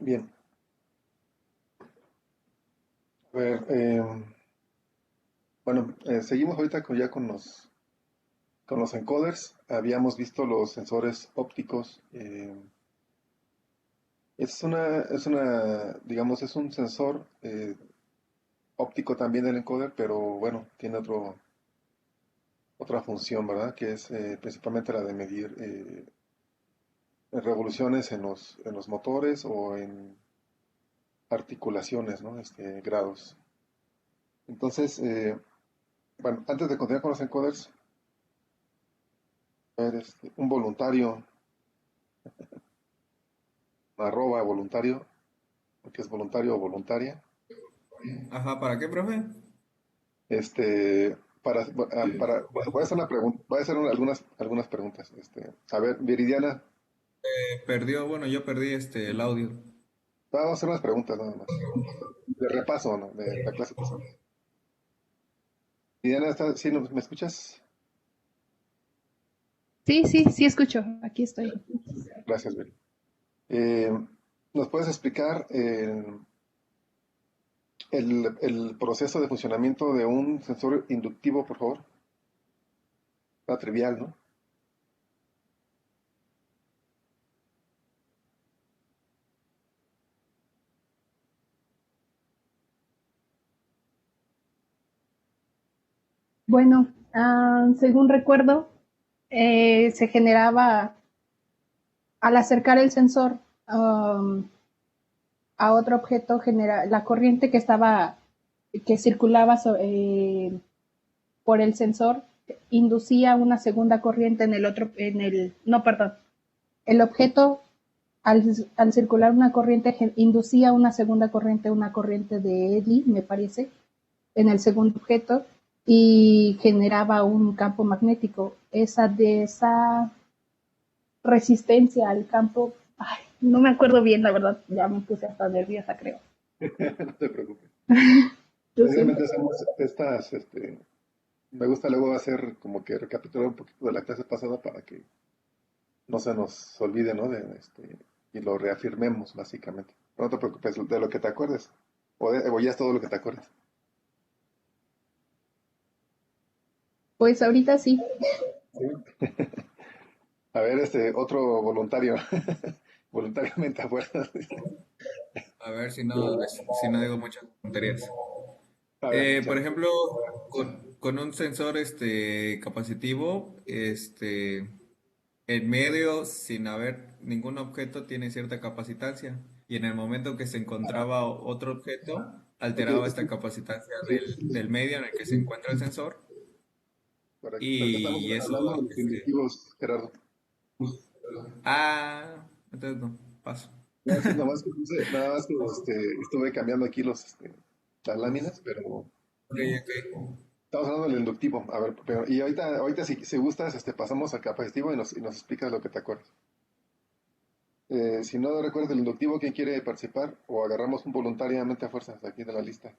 Bien. A ver, bueno, seguimos ahorita con los encoders. Habíamos visto los sensores ópticos. Digamos, es un sensor óptico también el encoder, pero bueno, tiene otra función, ¿verdad? Que es principalmente la de medir revoluciones en los motores o en articulaciones, ¿no? Grados. Entonces, bueno, antes de continuar con los encoders, a ver, un voluntario, arroba voluntario, que es voluntario o voluntaria, Ajá, ¿para qué, profe? voy a hacer una pregunta, voy a hacer algunas preguntas. A ver, Viridiana, Perdió, bueno, yo perdí el audio. vamos a hacer unas preguntas nada más, de repaso, ¿no? De la clase pasada. Viridiana, ¿sí me escuchas? Sí, sí, sí escucho. Aquí estoy. Gracias, Viri. Eh, ¿Nos puedes explicar el proceso de funcionamiento de un sensor inductivo, por favor? Está trivial, ¿no? Bueno, según recuerdo, se generaba al acercar el sensor a otro objeto, la corriente que circulaba por el sensor inducía una segunda corriente en el otro, no, perdón, el objeto al circular una corriente inducía una segunda corriente, una corriente de Eddy, me parece, en el segundo objeto y generaba un campo magnético. Esa resistencia al campo, ay, no me acuerdo bien, la verdad, ya me puse hasta nerviosa, creo. No te preocupes. Lo siento. Precisamente hacemos me gusta luego hacer como que recapitular un poquito de la clase pasada para que no se nos olvide, ¿no? Y lo reafirmemos, básicamente. No te preocupes, de lo que te acuerdes. O ya es todo lo que te acuerdes. Pues ahorita sí. Sí. A ver, otro voluntario. Voluntariamente afuera. A ver si no digo muchas tonterías. A ver, Por échale. ejemplo, con un sensor capacitivo, en medio, sin haber ningún objeto, tiene cierta capacitancia. Y en el momento que se encontraba otro objeto, Ok, alteraba esta capacitancia sí, del medio en el que se encuentra el sensor. correcto. Pero que estamos Y hablando eso, de los inductivos, Gerardo. entonces no, paso. No, sí, nada más que estuve cambiando aquí las láminas, pero Ok, ok. estamos hablando del inductivo. A ver, y ahorita si gustas, pasamos al capacitivo y nos explicas lo que te acuerdas. Si no recuerdas el inductivo, ¿quién quiere participar? O agarramos un voluntariamente a fuerzas aquí de la lista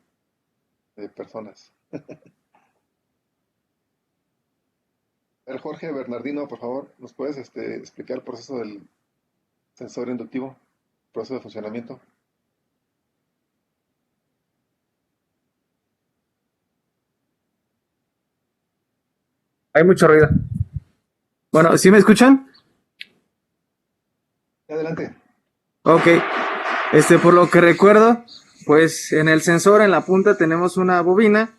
de personas. A ver, Jorge Bernardino, por favor, ¿nos puedes explicar el proceso del sensor inductivo? Proceso de funcionamiento. Hay mucho ruido. Bueno, ¿sí me escuchan? Adelante. Ok. Por lo que recuerdo, pues en el sensor, en la punta, tenemos una bobina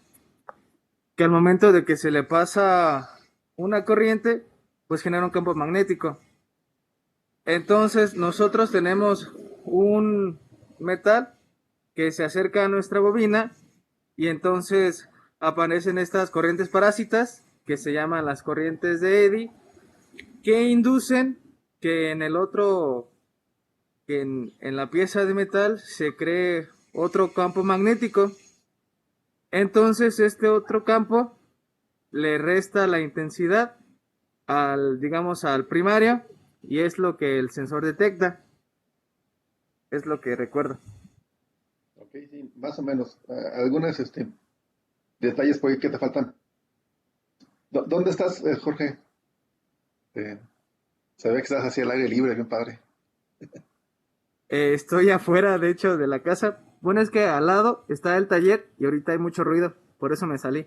que al momento de que se le pasa una corriente, pues genera un campo magnético. Entonces, nosotros tenemos un metal que se acerca a nuestra bobina y entonces aparecen estas corrientes parásitas que se llaman las corrientes de Eddy, que inducen que en el otro que en la pieza de metal se cree otro campo magnético. Entonces este otro campo le resta la intensidad digamos, al primario y es lo que el sensor detecta. Es lo que recuerdo. Ok, sí, más o menos. Algunos detalles por ahí que te faltan. ¿Dónde estás, Jorge? Eh, Se ve que estás así al aire libre, bien padre. Estoy afuera, de hecho, de la casa. Bueno, es que al lado está el taller y ahorita hay mucho ruido, por eso me salí.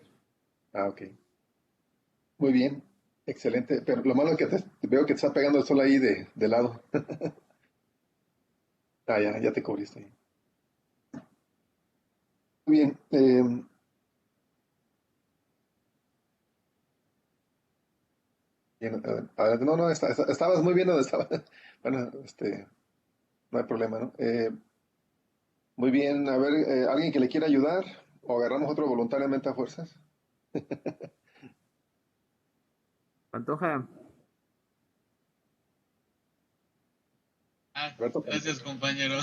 Ah, ok. Muy bien. Excelente. Pero lo malo es que veo que te está pegando el sol ahí de lado. Ah, ya te cubriste ahí. Muy bien. Bien, adelante. No, no, estabas muy bien donde estaba. Bueno, no hay problema, ¿no? Muy bien. A ver, ¿alguien que le quiera ayudar? ¿O agarramos otro voluntariamente a fuerzas? Pantoja, Ah, Alberto gracias, Pantoja. compañero.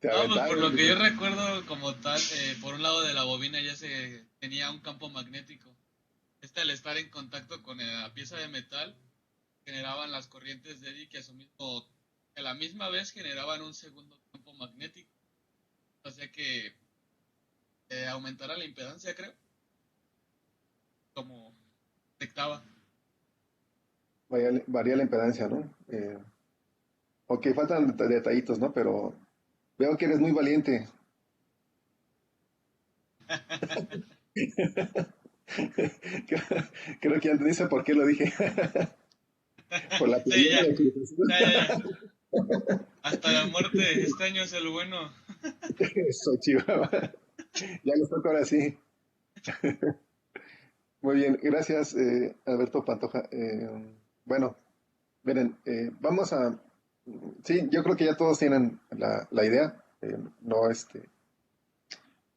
Te No, pues por aventaron. lo que yo recuerdo como tal, por un lado de la bobina ya se tenía un campo magnético. Al estar en contacto con la pieza de metal, generaban las corrientes de eddy que a la misma vez generaban un segundo campo magnético. Hacía que aumentara la impedancia, creo, como detectaba. Varía la impedancia, ¿no? Ok, faltan detallitos, ¿no? Pero veo que eres muy valiente. Creo, creo que ya te dice por qué lo dije. Por la Sí, playera ya, de Cruz Azul. ya. Hasta la muerte, este año es el bueno. Eso, Chihuahua. Ya lo toco ahora sí. Muy bien, gracias, Alberto Pantoja. Bueno, miren, vamos a... Sí, yo creo que ya todos tienen la idea.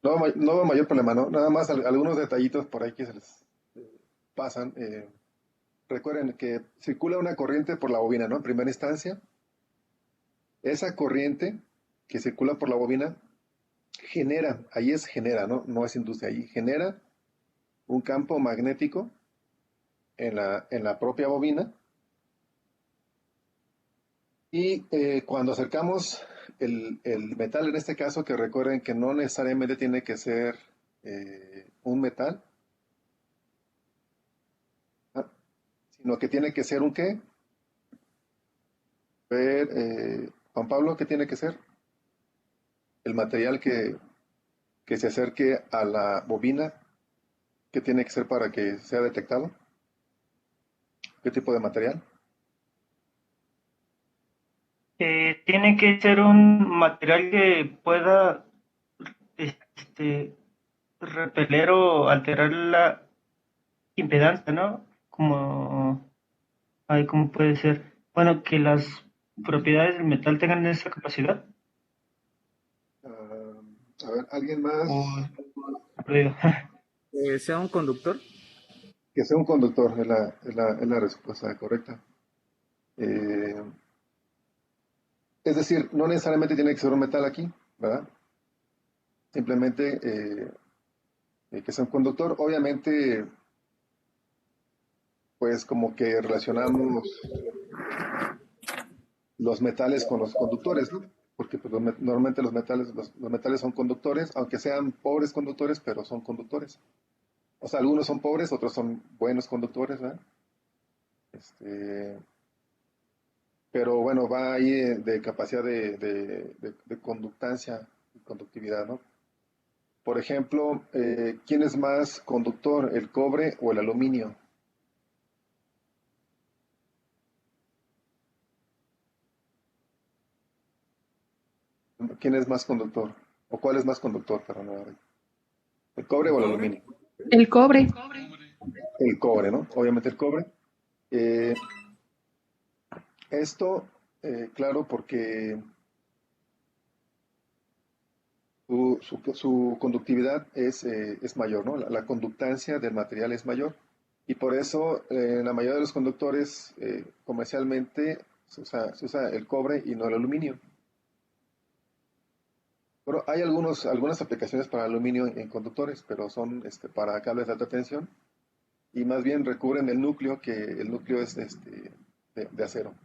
No, no veo mayor problema, ¿no? Nada más algunos detallitos por ahí que se les pasan. Recuerden que circula una corriente por la bobina, ¿no? En primera instancia, esa corriente que circula por la bobina genera, ahí es genera, ¿no? No es induce, ahí genera un campo magnético en la propia bobina. Y cuando acercamos el metal, en este caso, que recuerden que no necesariamente tiene que ser un metal, ¿ah? Sino que tiene que ser un qué. Ver, Juan Pablo, ¿qué tiene que ser? El material que se acerque a la bobina, ¿qué tiene que ser para que sea detectado? ¿Qué tipo de material? Tiene que ser un material que pueda este, repeler o alterar la impedancia, ¿no? Como, ay, ¿cómo puede ser? Bueno, que las propiedades del metal tengan esa capacidad. Ah, a ver, ¿alguien O, más? perdido. sea un conductor. Que sea un conductor, es la respuesta correcta. Eh, es decir, no necesariamente tiene que ser un metal aquí, ¿verdad? Simplemente que sea un conductor. Obviamente, pues como que relacionamos los metales con los conductores, ¿no? Porque pues, normalmente los metales son conductores, aunque sean pobres conductores, pero son conductores. O sea, algunos son pobres, otros son buenos conductores, ¿verdad? Este, pero bueno, va ahí de capacidad de conductancia y conductividad, ¿no? Por ejemplo, ¿quién es más conductor, el cobre o el aluminio? ¿Quién es más conductor? ¿O cuál es más conductor? Perdón, ¿el cobre ¿El o el cobre? aluminio? El cobre. Hombre, El cobre, ¿no? Obviamente el cobre. Eh, esto, claro, porque su conductividad es mayor, ¿no? La conductancia del material es mayor. Y por eso, la mayoría de los conductores comercialmente se usa el cobre y no el aluminio. Bueno, hay algunas aplicaciones para aluminio en conductores, pero son para cables de alta tensión y más bien recubren el núcleo, que el núcleo es de acero.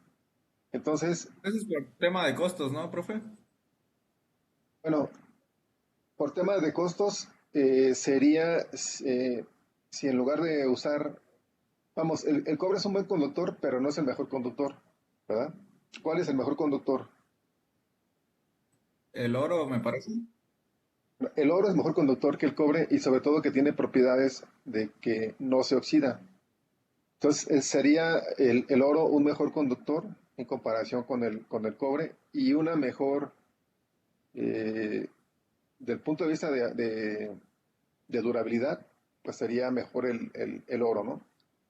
Entonces, Eso es por tema de costos, ¿no, profe? bueno, por temas de costos, sería si en lugar de usar, vamos, el cobre es un buen conductor, pero no es el mejor conductor, ¿verdad? ¿Cuál es el mejor conductor? El oro, me parece. El oro es mejor conductor que el cobre y sobre todo que tiene propiedades de que no se oxida. Entonces, sería el oro un mejor conductor en comparación con el cobre y una mejor, eh, del punto de vista de durabilidad, pues sería mejor el oro, ¿no?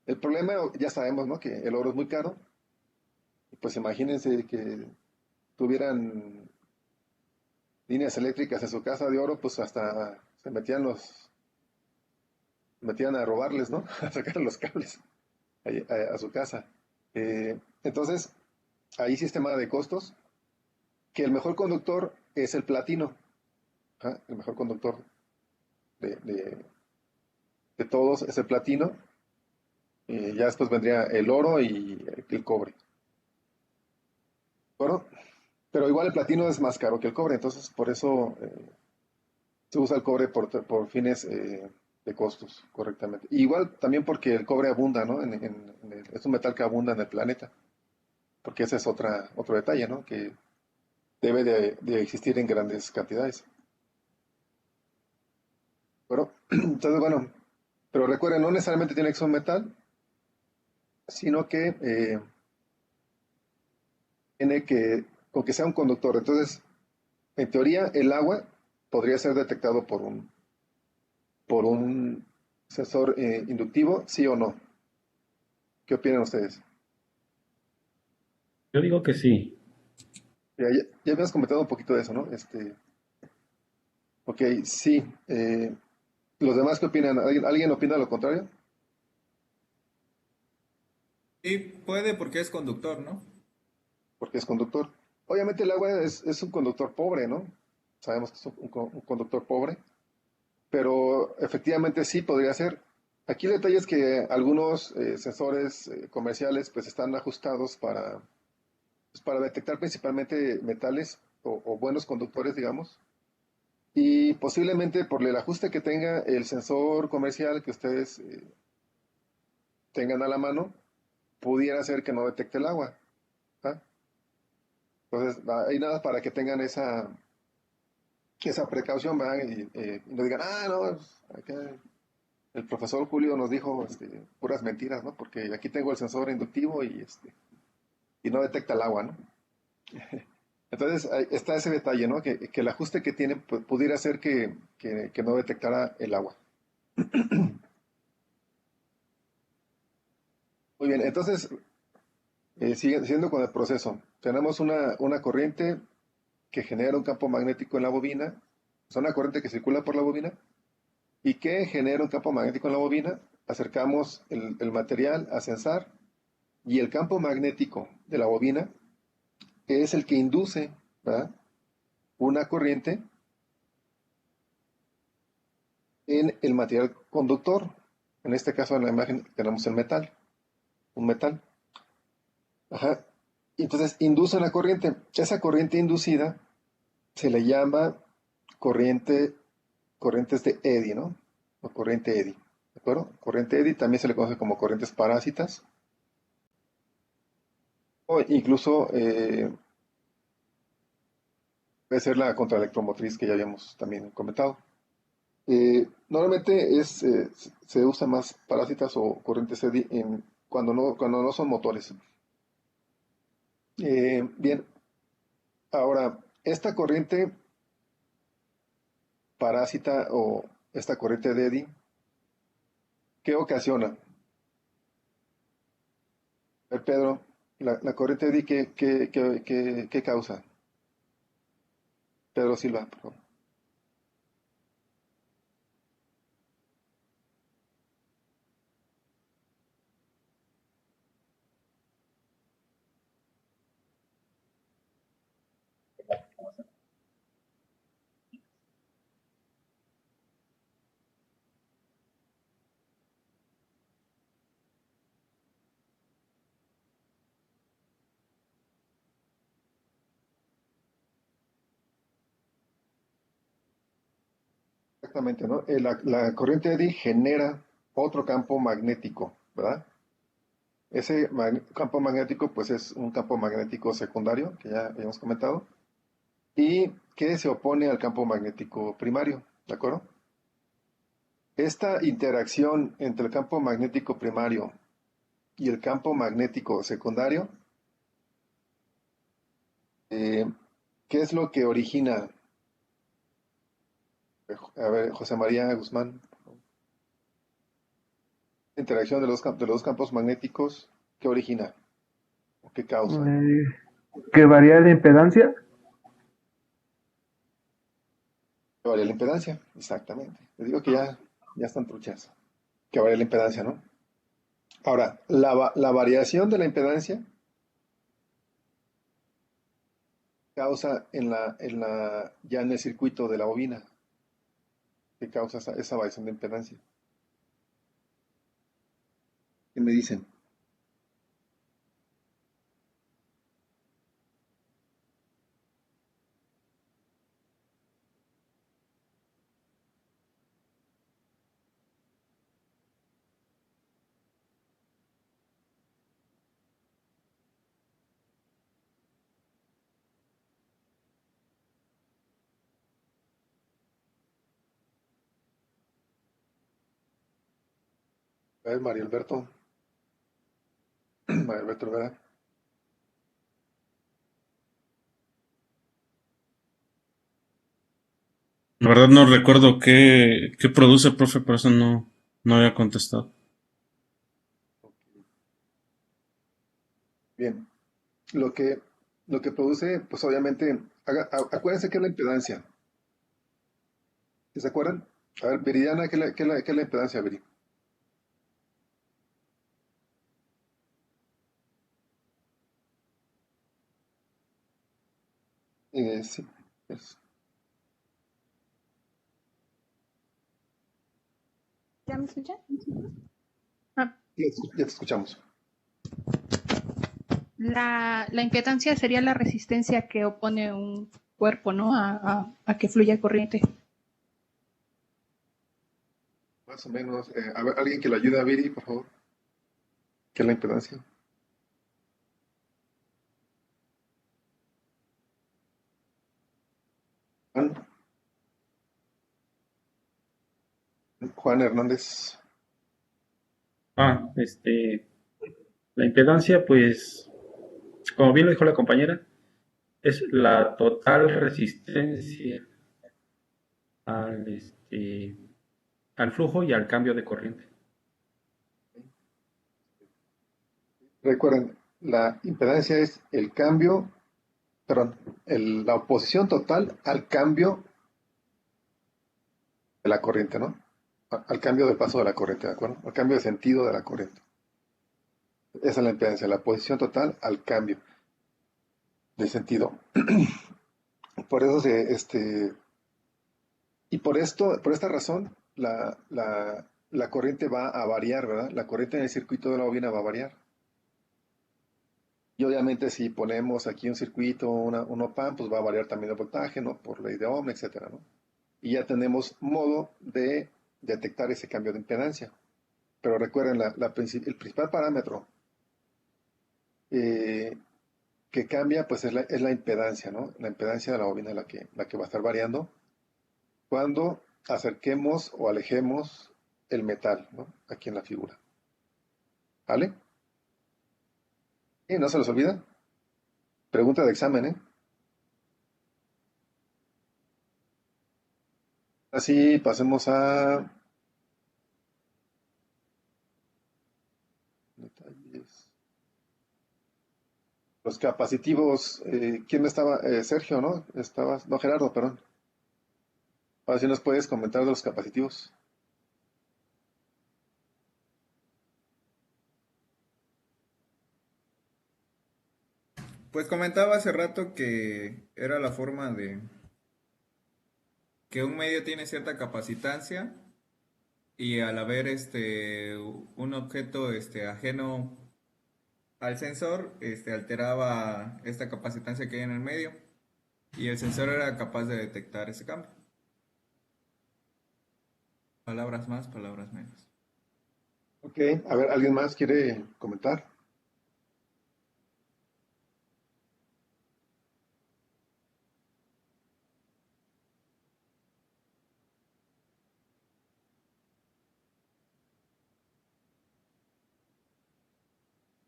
El problema, ya sabemos, ¿no? Que el oro es muy caro. Y pues imagínense que tuvieran líneas eléctricas en su casa de oro, pues hasta se metían a robarles, ¿no? A sacar los cables a su casa. Entonces, ahí sistema de costos, que el mejor conductor es el platino, ¿ah? El mejor conductor de, de- de todos es el platino, ya después vendría el oro y el cobre. Bueno, pero igual el platino es más caro que el cobre, entonces por eso se usa el cobre por fines de costos, correctamente. Y igual también porque el cobre abunda, ¿no? Es un metal que abunda en el planeta, porque ese es otro detalle, ¿no? Que debe de existir en grandes cantidades. Bueno, entonces, bueno, pero recuerden, no necesariamente tiene que ser un metal, sino que tiene que, con que sea un conductor. Entonces, en teoría, el agua podría ser detectado por un sensor inductivo, sí o no. ¿Qué opinan ustedes? Yo digo que sí. Ya habíamos comentado un poquito de eso, ¿no? Ok, sí. ¿Los demás qué opinan? ¿Alguien opina lo contrario? Sí, puede porque es conductor, ¿no? Porque es conductor. Obviamente el agua es un conductor pobre, ¿no? Sabemos que es un conductor pobre, pero efectivamente sí podría ser. Aquí el detalle es que algunos sensores comerciales pues están ajustados para detectar principalmente metales o buenos conductores, digamos, y posiblemente por el ajuste que tenga el sensor comercial que ustedes tengan a la mano, pudiera ser que no detecte el agua. ¿Ah? Entonces, hay nada para que tengan esa precaución, ¿verdad? Y no digan, no, pues, acá el profesor Julio nos dijo puras mentiras, ¿no? Porque aquí tengo el sensor inductivo y no detecta el agua, ¿no? Entonces, ahí está ese detalle, ¿no? Que el ajuste que tiene pudiera ser que no detectara el agua. Muy bien, entonces, siguiendo con el proceso, tenemos una corriente que genera un campo magnético en la bobina, es una corriente que circula por la bobina y que genera un campo magnético en la bobina. Acercamos el material a sensar y el campo magnético de la bobina es el que induce, ¿verdad? Una corriente en el material conductor. En este caso, en la imagen tenemos el metal, un metal. Ajá. Y entonces induce una corriente. Esa corriente inducida se le llama corriente, corrientes de Eddy, ¿no? O corriente Eddy. ¿De acuerdo? Corriente Eddy también se le conoce como corrientes parásitas. O incluso puede ser la contraelectromotriz que ya habíamos también comentado. Normalmente se usa más parásitas o corrientes eddy cuando no son motores. Bien, ahora, esta corriente parásita o esta corriente de eddy, ¿qué ocasiona? A ver, Pedro, la corriente eddy, ¿qué causa? Pedro Silva, por favor. Exactamente, ¿no? La corriente eddy genera otro campo magnético, ¿verdad? Ese campo magnético, pues es un campo magnético secundario, que ya habíamos comentado, y que se opone al campo magnético primario, ¿de acuerdo? Esta interacción entre el campo magnético primario y el campo magnético secundario, eh, ¿qué es lo que origina? A ver, José María Guzmán, la interacción de los campos magnéticos, ¿qué origina? ¿O qué causa? Eh, que varía la impedancia. Que varía la impedancia, exactamente. Les digo que ya están truchas. Que varía la impedancia, ¿no? Ahora, la variación de la impedancia causa ya en el circuito de la bobina, que causa esa variación de impedancia. ¿Qué me dicen? A ver, Mario Alberto. Mario Alberto Rivera. La verdad no recuerdo qué produce, profe, por eso no había contestado. Bien. Lo que, lo que produce, pues obviamente, acuérdense que es la impedancia. ¿Se acuerdan? A ver, Viridiana, ¿qué es la impedancia, Viri? Sí. es- ¿Ya me escuchan? Ah, ya te escuchamos. la impedancia sería la resistencia que opone un cuerpo, ¿no? A que fluya corriente. Más o menos. A ver, alguien que lo ayude a Viri, por favor. ¿Qué es la impedancia? Juan, Juan Hernández. La impedancia, pues, como bien lo dijo la compañera, es la total resistencia al, al flujo y al cambio de corriente. Recuerden, la impedancia es el cambio, perdón, la oposición total al cambio de la corriente, ¿no? Al cambio de paso de la corriente, ¿de acuerdo? Al cambio de sentido de la corriente. Esa es la impedancia, la oposición total al cambio de sentido. Por eso y por esta razón, la corriente va a variar, ¿verdad? La corriente en el circuito de la bobina va a variar. Y obviamente si ponemos aquí un circuito, un op-amp, pues va a variar también el voltaje, ¿no? Por ley de Ohm, etcétera, ¿no? Y ya tenemos modo de detectar ese cambio de impedancia. Pero recuerden, el principal parámetro eh, que cambia, pues es la impedancia, ¿no? La impedancia de la bobina la que va a estar variando cuando acerquemos o alejemos el metal, ¿no? Aquí en la figura. ¿Vale? Y no se los olvida. Pregunta de examen, ¿eh? Así pasemos a detalles. Los capacitivos, ¿quién estaba? Sergio, ¿no? Estabas, no, Gerardo, perdón. Ahora sí nos puedes comentar de los capacitivos. Pues comentaba hace rato que era la forma de que un medio tiene cierta capacitancia y al haber un objeto ajeno al sensor, alteraba esta capacitancia que hay en el medio y el sensor era capaz de detectar ese cambio. Palabras más, palabras menos. Ok, a ver, ¿alguien más quiere comentar?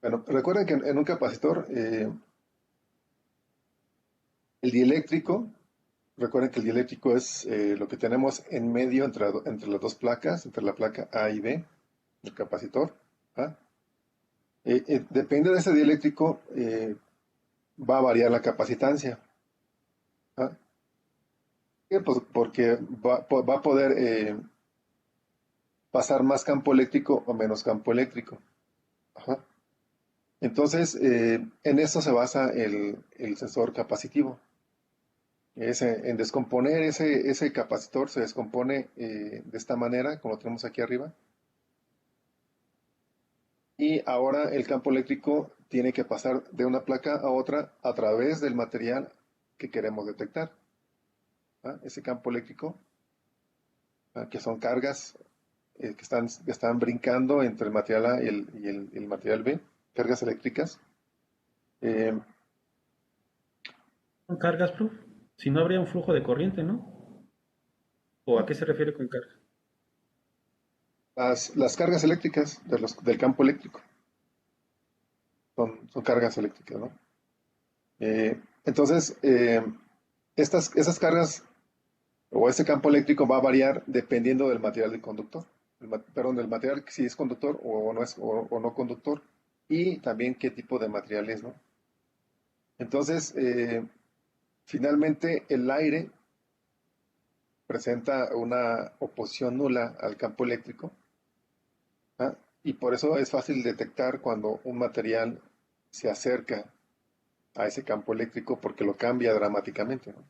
Bueno, recuerden que en un capacitor, el dieléctrico, recuerden que el dieléctrico es lo que tenemos en medio entre las dos placas, entre la placa A y B, el capacitor. ¿Ah? Depende de ese dieléctrico, va a variar la capacitancia. ¿Ah? Pues porque va a poder pasar más campo eléctrico o menos campo eléctrico. Ajá. Entonces, en eso se basa el sensor capacitivo. En descomponer ese capacitor se descompone de esta manera, como lo tenemos aquí arriba. Y ahora el campo eléctrico tiene que pasar de una placa a otra a través del material que queremos detectar. ¿Ah? Ese campo eléctrico, que son cargas que están brincando entre el material A y el material B, cargas eléctricas. ¿Son cargas, prof? Si no habría un flujo de corriente, ¿no? ¿O a qué se refiere con carga? Las cargas eléctricas del campo eléctrico son cargas eléctricas, ¿no? Entonces, esas cargas o ese campo eléctrico va a variar dependiendo del material del conductor, perdón, del material si es conductor o no es o no conductor, y también qué tipo de material es, ¿no? Entonces, finalmente el aire presenta una oposición nula al campo eléctrico, ¿ah? Y por eso es fácil detectar cuando un material se acerca a ese campo eléctrico porque lo cambia dramáticamente, ¿no?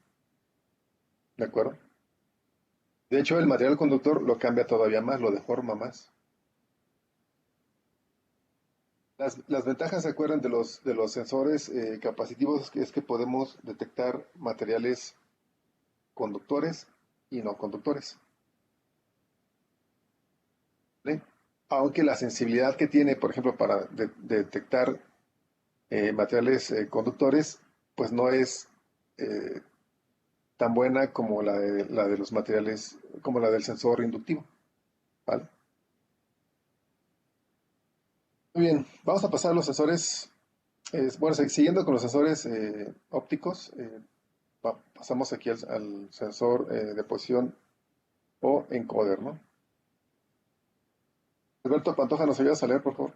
¿De acuerdo? De hecho, el material conductor lo cambia todavía más, lo deforma más. Las ventajas, ¿se acuerdan de los sensores capacitivos? Es que podemos detectar materiales conductores y no conductores. ¿Sí? Aunque la sensibilidad que tiene, por ejemplo, para detectar materiales conductores, pues no es tan buena como la de los materiales, como la del sensor inductivo. ¿Vale? Muy bien, vamos a pasar a los sensores. Bueno, siguiendo con los sensores ópticos, pasamos aquí al sensor de posición o encoder, ¿no? Alberto Pantoja, ¿nos ayudas a leer, por favor?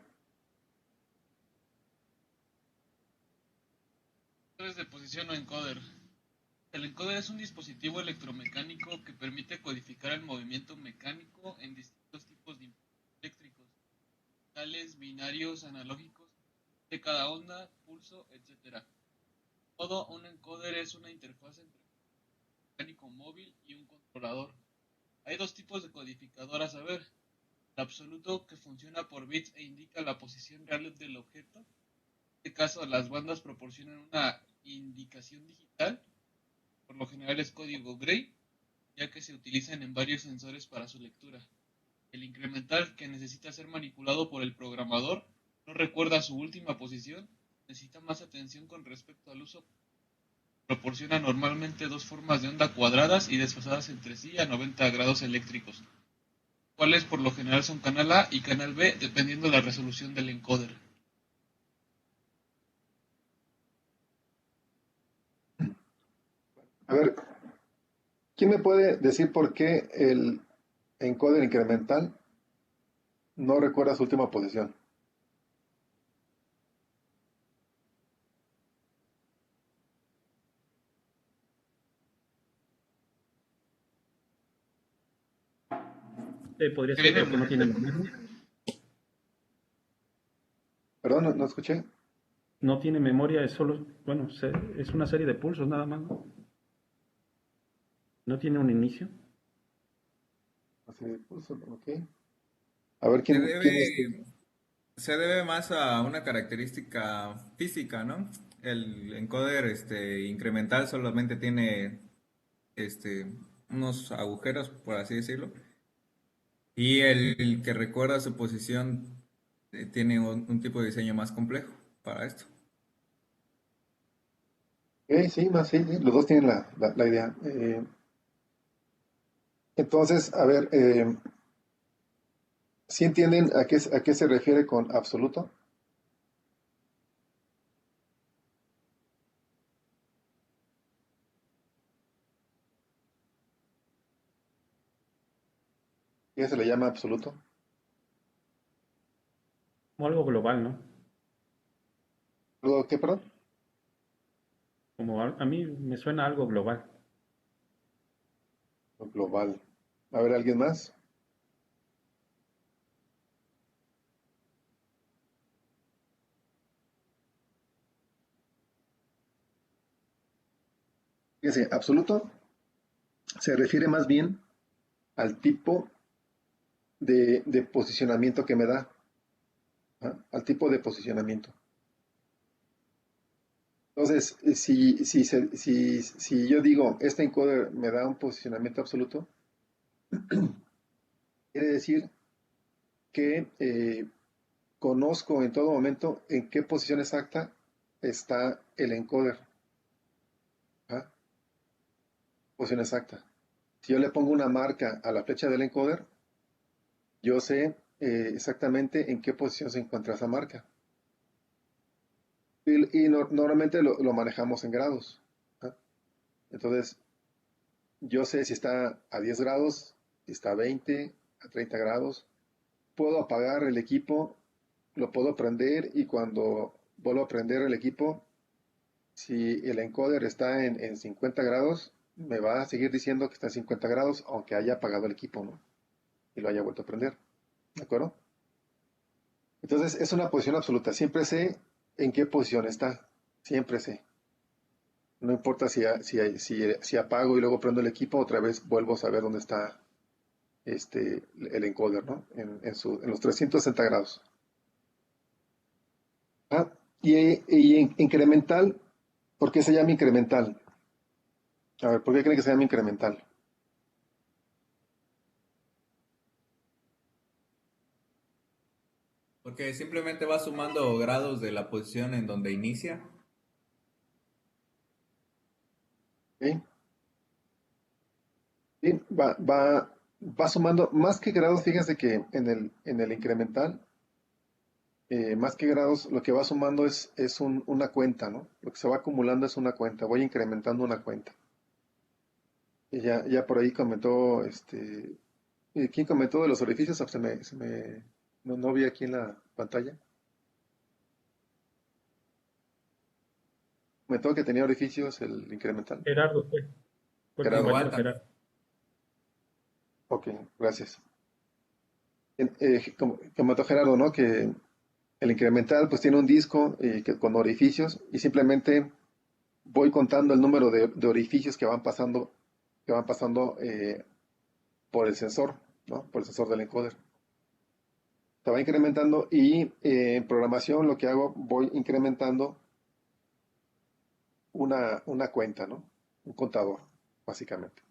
Sensores de posición o encoder. El encoder es un dispositivo electromecánico que permite codificar el movimiento mecánico en distintos tipos de impulsos eléctricos, tales binarios analógicos de cada onda, pulso, etc. Todo un encoder es una interfaz entre un mecánico móvil y un controlador. Hay dos tipos de codificador a saber: el absoluto, que funciona por bits e indica la posición real del objeto. En este caso, las bandas proporcionan una indicación digital, por lo general es código Gray, ya que se utilizan en varios sensores para su lectura. El incremental, que necesita ser manipulado por el programador, no recuerda su última posición, necesita más atención con respecto al uso. Proporciona normalmente dos formas de onda cuadradas y desfasadas entre sí a 90 grados eléctricos, cuales por lo general son canal A y canal B, dependiendo de la resolución del encoder. A ver, ¿quién me puede decir por qué el encoder incremental no recuerda su última posición? Podría Que ser viene porque no tiene memoria. Perdón, no escuché. No tiene memoria, es solo, bueno, es una serie de pulsos nada más, ¿no? No tiene un inicio. Así, pues, ok. A ver, Se ¿quién es? debe, se debe más a una característica física, ¿no? El encoder incremental solamente tiene este, unos agujeros, por así decirlo, y el que recuerda su posición tiene un tipo de diseño más complejo para esto. Sí, más, sí, sí, los dos tienen la idea. Entonces, a ver, ¿sí entienden a qué se refiere con absoluto? ¿Qué se le llama absoluto? Como algo global, ¿no? ¿Luego qué, perdón? Como a mí me suena algo global. Lo global. A ver, ¿alguien más? Fíjense, absoluto se refiere más bien al tipo de posicionamiento que me da, ¿ah? Al tipo de posicionamiento. Entonces, si yo digo, este encoder me da un posicionamiento absoluto, quiere decir que conozco en todo momento en qué posición exacta está el encoder. ¿Ah? Posición exacta. Si yo le pongo una marca a la flecha del encoder, yo sé exactamente en qué posición se encuentra esa marca. Normalmente lo manejamos en grados. ¿Ah? Entonces, yo sé si está a 10 grados, si está a 20, a 30 grados. Puedo apagar el equipo, lo puedo prender y cuando vuelvo a prender el equipo, si el encoder está en 50 grados, me va a seguir diciendo que está en 50 grados, aunque haya apagado el equipo, ¿no? Y lo haya vuelto a prender. ¿De acuerdo? Entonces es una posición absoluta. Siempre sé en qué posición está. Siempre sé. No importa si apago y luego prendo el equipo, otra vez vuelvo a saber dónde está el encoder, ¿no? En los 360 grados. Ah, y incremental, ¿por qué se llama incremental? A ver, ¿por qué creen que se llama incremental? Porque simplemente va sumando grados de la posición en donde inicia. ¿Sí? Sí, va sumando, más que grados, fíjense que en el incremental, más que grados, lo que va sumando es una cuenta, ¿no? Lo que se va acumulando es una cuenta, voy incrementando una cuenta. Y ya por ahí comentó, ¿quién comentó de los orificios? Ah, no vi aquí en la pantalla. Comentó que tenía orificios el incremental. Gerardo fue el Gerardo. compañero Aguanta. Gerardo. Ok, gracias. Como comentó Gerardo, ¿no? Que el incremental pues tiene un disco con orificios y simplemente voy contando el número de orificios que van pasando por el sensor, ¿no? Por el sensor del encoder. Se va incrementando y en programación lo que hago, voy incrementando una cuenta, ¿no? Un contador, básicamente.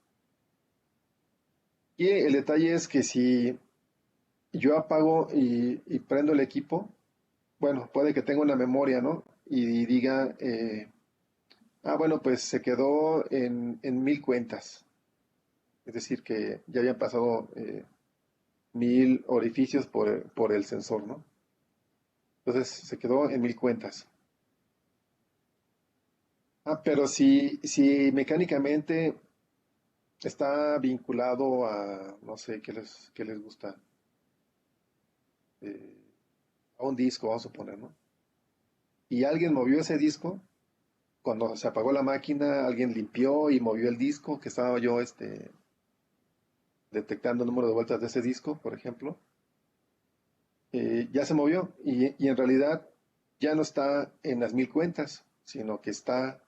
Y el detalle es que si yo apago y prendo el equipo, bueno, puede que tenga una memoria, ¿no? Y diga, bueno, pues se quedó en 1000 cuentas. Es decir, que ya habían pasado 1000 orificios por el sensor, ¿no? Entonces se quedó en 1000 cuentas. Pero si mecánicamente está vinculado a, no sé, ¿qué les gusta? Eh, a un disco, vamos a suponer, ¿no? Y alguien movió ese disco, cuando se apagó la máquina, alguien limpió y movió el disco, que estaba yo detectando el número de vueltas de ese disco, por ejemplo, ya se movió y en realidad ya no está en las 1000 cuentas, sino que está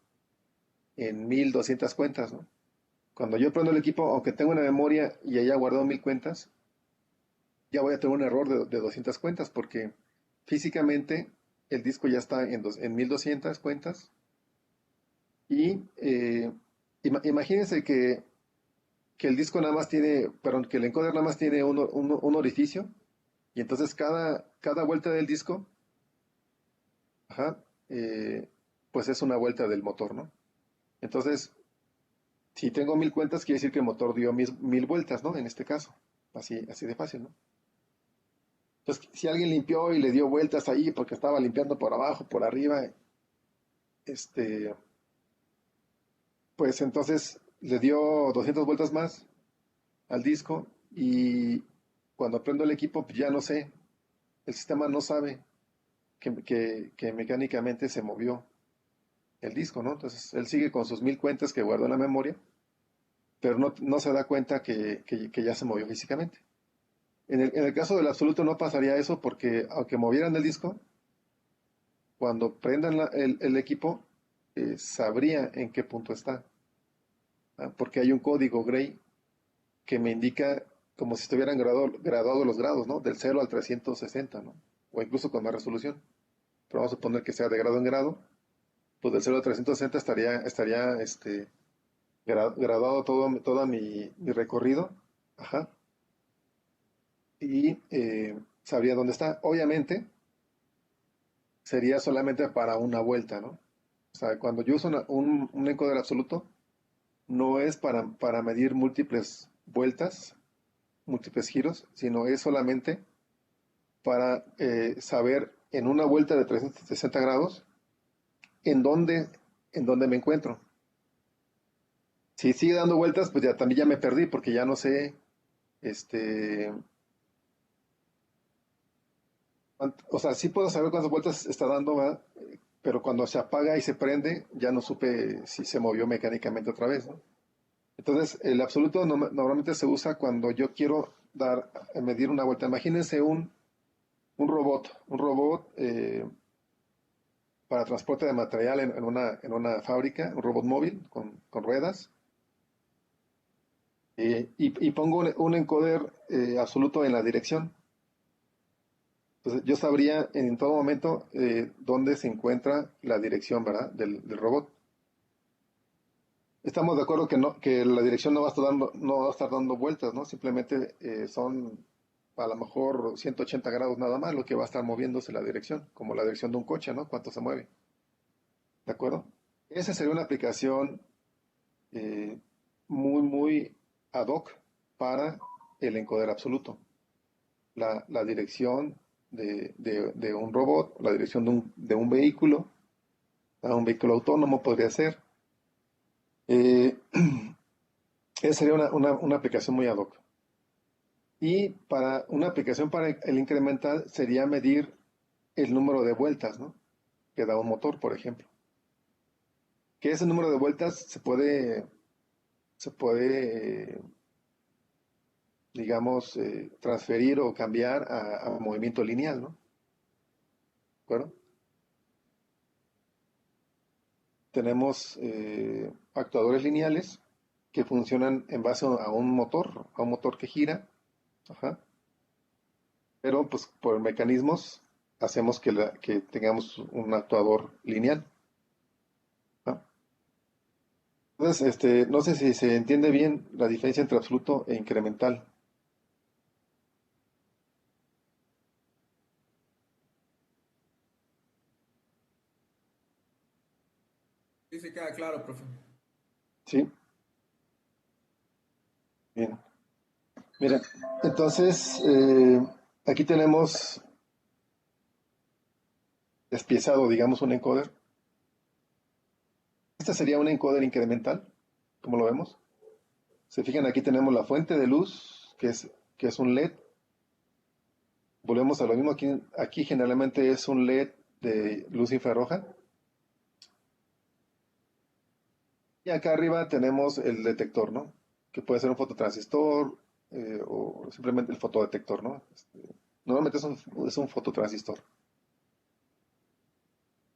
en 1200 cuentas, ¿no? Cuando yo prendo el equipo, aunque tengo una memoria y haya guardado 1000 cuentas, ya voy a tener un error de 200 cuentas porque físicamente el disco ya está en 1200 cuentas y imagínense que el disco nada más tiene, perdón, que el encoder nada más tiene un orificio y entonces cada vuelta del disco, ajá, pues es una vuelta del motor, ¿no? Entonces, si tengo 1000 cuentas, quiere decir que el motor dio 1000 vueltas, ¿no? En este caso, así de fácil, ¿no? Entonces, si alguien limpió y le dio vueltas ahí porque estaba limpiando por abajo, por arriba, este, pues entonces le dio 200 vueltas más al disco y cuando prendo el equipo, pues ya no sé, el sistema no sabe que mecánicamente se movió el disco, ¿no? Entonces él sigue con sus 1000 cuentas que guardó en la memoria, pero no se da cuenta que ya se movió físicamente. En el caso del absoluto no pasaría eso porque aunque movieran el disco, cuando prendan el equipo, sabría en qué punto está, ¿ah? Porque hay un código Gray que me indica como si estuvieran graduados los grados, ¿no? Del 0 al 360, ¿no? O incluso con más resolución. Pero vamos a suponer que sea de grado en grado, pues del 0 al 360 estaría graduado todo mi recorrido, ajá, y sabría dónde está. Obviamente, sería solamente para una vuelta, ¿no? O sea, cuando yo uso un encoder absoluto, no es para medir múltiples vueltas, múltiples giros, sino es solamente para saber en una vuelta de 360 grados en dónde me encuentro. Si sigue dando vueltas, pues también ya me perdí porque ya no sé, este, o sea, sí puedo saber cuántas vueltas está dando, ¿verdad? Pero cuando se apaga y se prende, ya no supe si se movió mecánicamente otra vez, ¿no? Entonces, el absoluto normalmente se usa cuando yo quiero medir una vuelta. Imagínense un robot para transporte de material en una fábrica, un robot móvil con ruedas, y pongo un encoder absoluto en la dirección. Entonces, yo sabría en todo momento dónde se encuentra la dirección, ¿verdad? Del robot. Estamos de acuerdo que la dirección no va a estar dando vueltas, ¿no? Simplemente son a lo mejor 180 grados nada más lo que va a estar moviéndose la dirección, como la dirección de un coche, ¿no? Cuánto se mueve. ¿De acuerdo? Esa sería una aplicación eh, muy ad hoc para el encoder absoluto. La dirección de un robot, la dirección de un vehículo, un vehículo autónomo podría ser. Eh, esa sería una aplicación muy ad hoc. Y para una aplicación para el incremental sería medir el número de vueltas, ¿no? Que da un motor, por ejemplo. Que ese número de vueltas se puede digamos, transferir o cambiar a movimiento lineal, ¿no? ¿De acuerdo? Tenemos actuadores lineales que funcionan en base a un motor que gira, ajá, pero pues por mecanismos hacemos que tengamos un actuador lineal, ¿no? Entonces, no sé si se entiende bien la diferencia entre absoluto e incremental. Sí, sí queda claro, profe. ¿Sí? Bien. Mira, entonces, aquí tenemos despiezado, digamos, un encoder. Este sería un encoder incremental, como lo vemos. Se fijan, aquí tenemos la fuente de luz, que es un LED. Volvemos a lo mismo, aquí generalmente es un LED de luz infrarroja. Y acá arriba tenemos el detector, ¿no? Que puede ser un fototransistor o simplemente el fotodetector, ¿no? Normalmente es un fototransistor.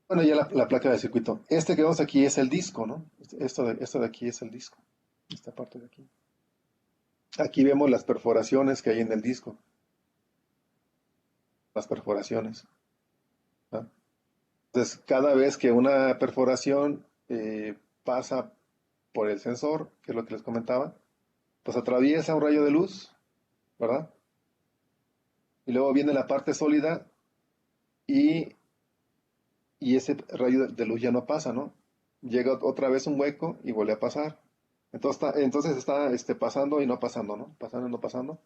Bueno, ya la placa del circuito. Este que vemos aquí es el disco, ¿no? Esto de aquí es el disco. Esta parte de aquí. Aquí vemos las perforaciones que hay en el disco. Las perforaciones, ¿no? Entonces, cada vez que una perforación pasa por el sensor, que es lo que les comentaba, pues atraviesa un rayo de luz, ¿verdad? Y luego viene la parte sólida y, y ese rayo de luz ya no pasa, ¿no? Llega otra vez un hueco y vuelve a pasar. Entonces está pasando y no pasando, ¿no? Pasando y no pasando.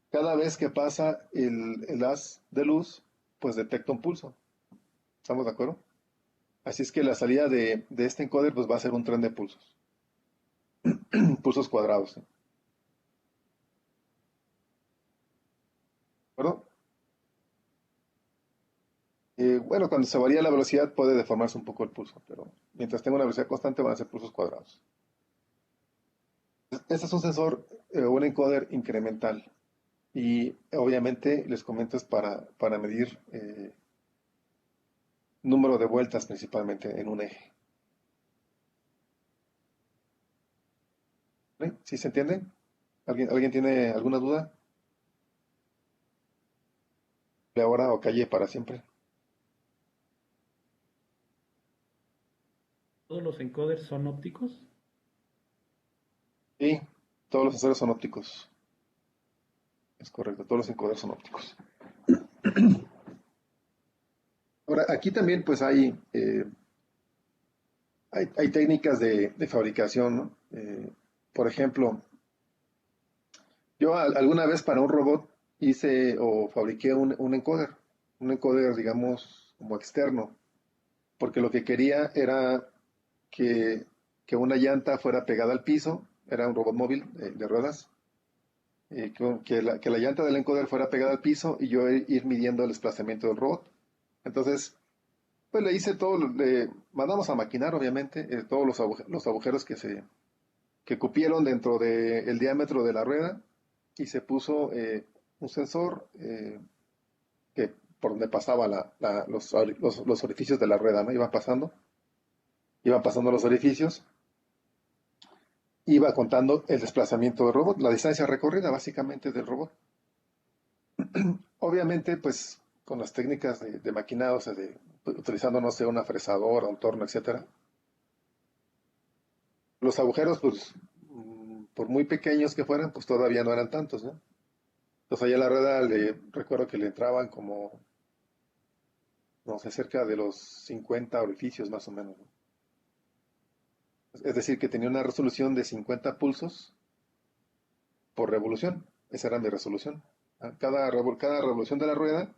Cada vez que pasa el haz de luz, pues detecta un pulso. ¿Estamos de acuerdo? Así es que la salida de este encoder pues va a ser un tren de pulsos. Pulsos cuadrados, ¿eh? acuerdo? Bueno, cuando se varía la velocidad puede deformarse un poco el pulso, pero mientras tenga una velocidad constante van a ser pulsos cuadrados. Este es un sensor un encoder incremental y obviamente les comento es para medir número de vueltas principalmente en un eje. ¿Vale? ¿Sí se entiende? ¿Alguien tiene alguna duda? ¿De ahora o calle para siempre? ¿Todos los encoders son ópticos? Sí, todos los sensores son ópticos. Es correcto, todos los encoders son ópticos. Ahora, aquí también pues hay técnicas de fabricación, ¿no? Por ejemplo, yo alguna vez para un robot hice o fabriqué un encoder, digamos, como externo, porque lo que quería era que, que una llanta fuera pegada al piso, era un robot móvil de ruedas, que la llanta del encoder fuera pegada al piso y yo ir midiendo el desplazamiento del robot. Entonces, pues le hice todo, le mandamos a maquinar, obviamente, todos los agujeros que cupieron dentro del diámetro de la rueda y se puso un sensor que por donde pasaba los orificios de la rueda, ¿no? Iban pasando los orificios, iba contando el desplazamiento del robot, la distancia recorrida básicamente del robot. Obviamente, pues con las técnicas de maquinado, o sea, utilizando, no sé, una fresadora, un torno, etcétera, los agujeros, pues, por muy pequeños que fueran, pues todavía no eran tantos, ¿no? Entonces allá a la rueda recuerdo que le entraban como, no sé, cerca de los 50 orificios más o menos, ¿no? Es decir, que tenía una resolución de 50 pulsos por revolución. Esa era mi resolución. Cada revolución de la rueda,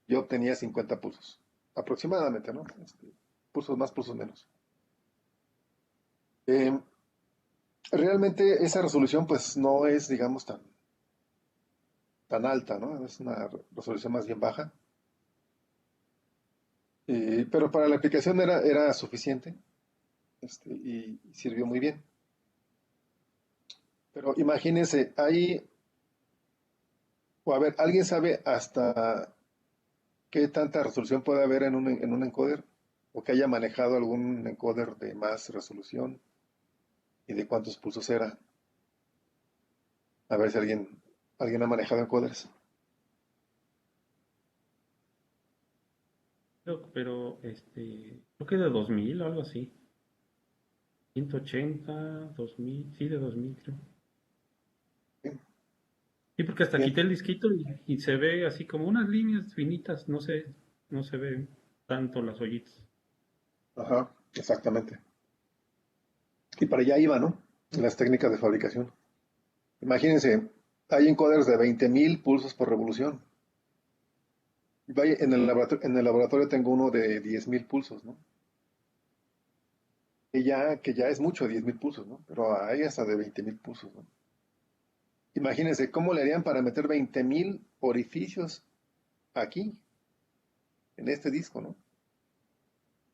yo obtenía 50 pulsos. Aproximadamente, ¿no? Pulsos más, pulsos menos. Eh, Realmente esa resolución, pues, no es, digamos, tan alta, ¿no? Es una resolución más bien baja. Pero para la aplicación era suficiente y sirvió muy bien. Pero imagínense, o a ver, ¿alguien sabe hasta qué tanta resolución puede haber en un encoder? ¿O que haya manejado algún encoder de más resolución? ¿Y de cuántos pulsos era? A ver si alguien ha manejado encoders. Pero creo que de 2000 o algo así. 180, 2000, sí, de 2000 creo. Sí, porque hasta Bien. quité el disquito y se ve así como unas líneas finitas, no se ve tanto las ollitas. Ajá, exactamente. Y para allá iba, ¿no? Las técnicas de fabricación. Imagínense, hay encoders de 20.000 pulsos por revolución. Vaya, en el laboratorio tengo uno de 10.000 pulsos, ¿no? Que ya es mucho, 10.000 pulsos, ¿no? Pero hay hasta de 20.000 pulsos, ¿no? Imagínense cómo le harían para meter 20.000 orificios aquí, en este disco, ¿no?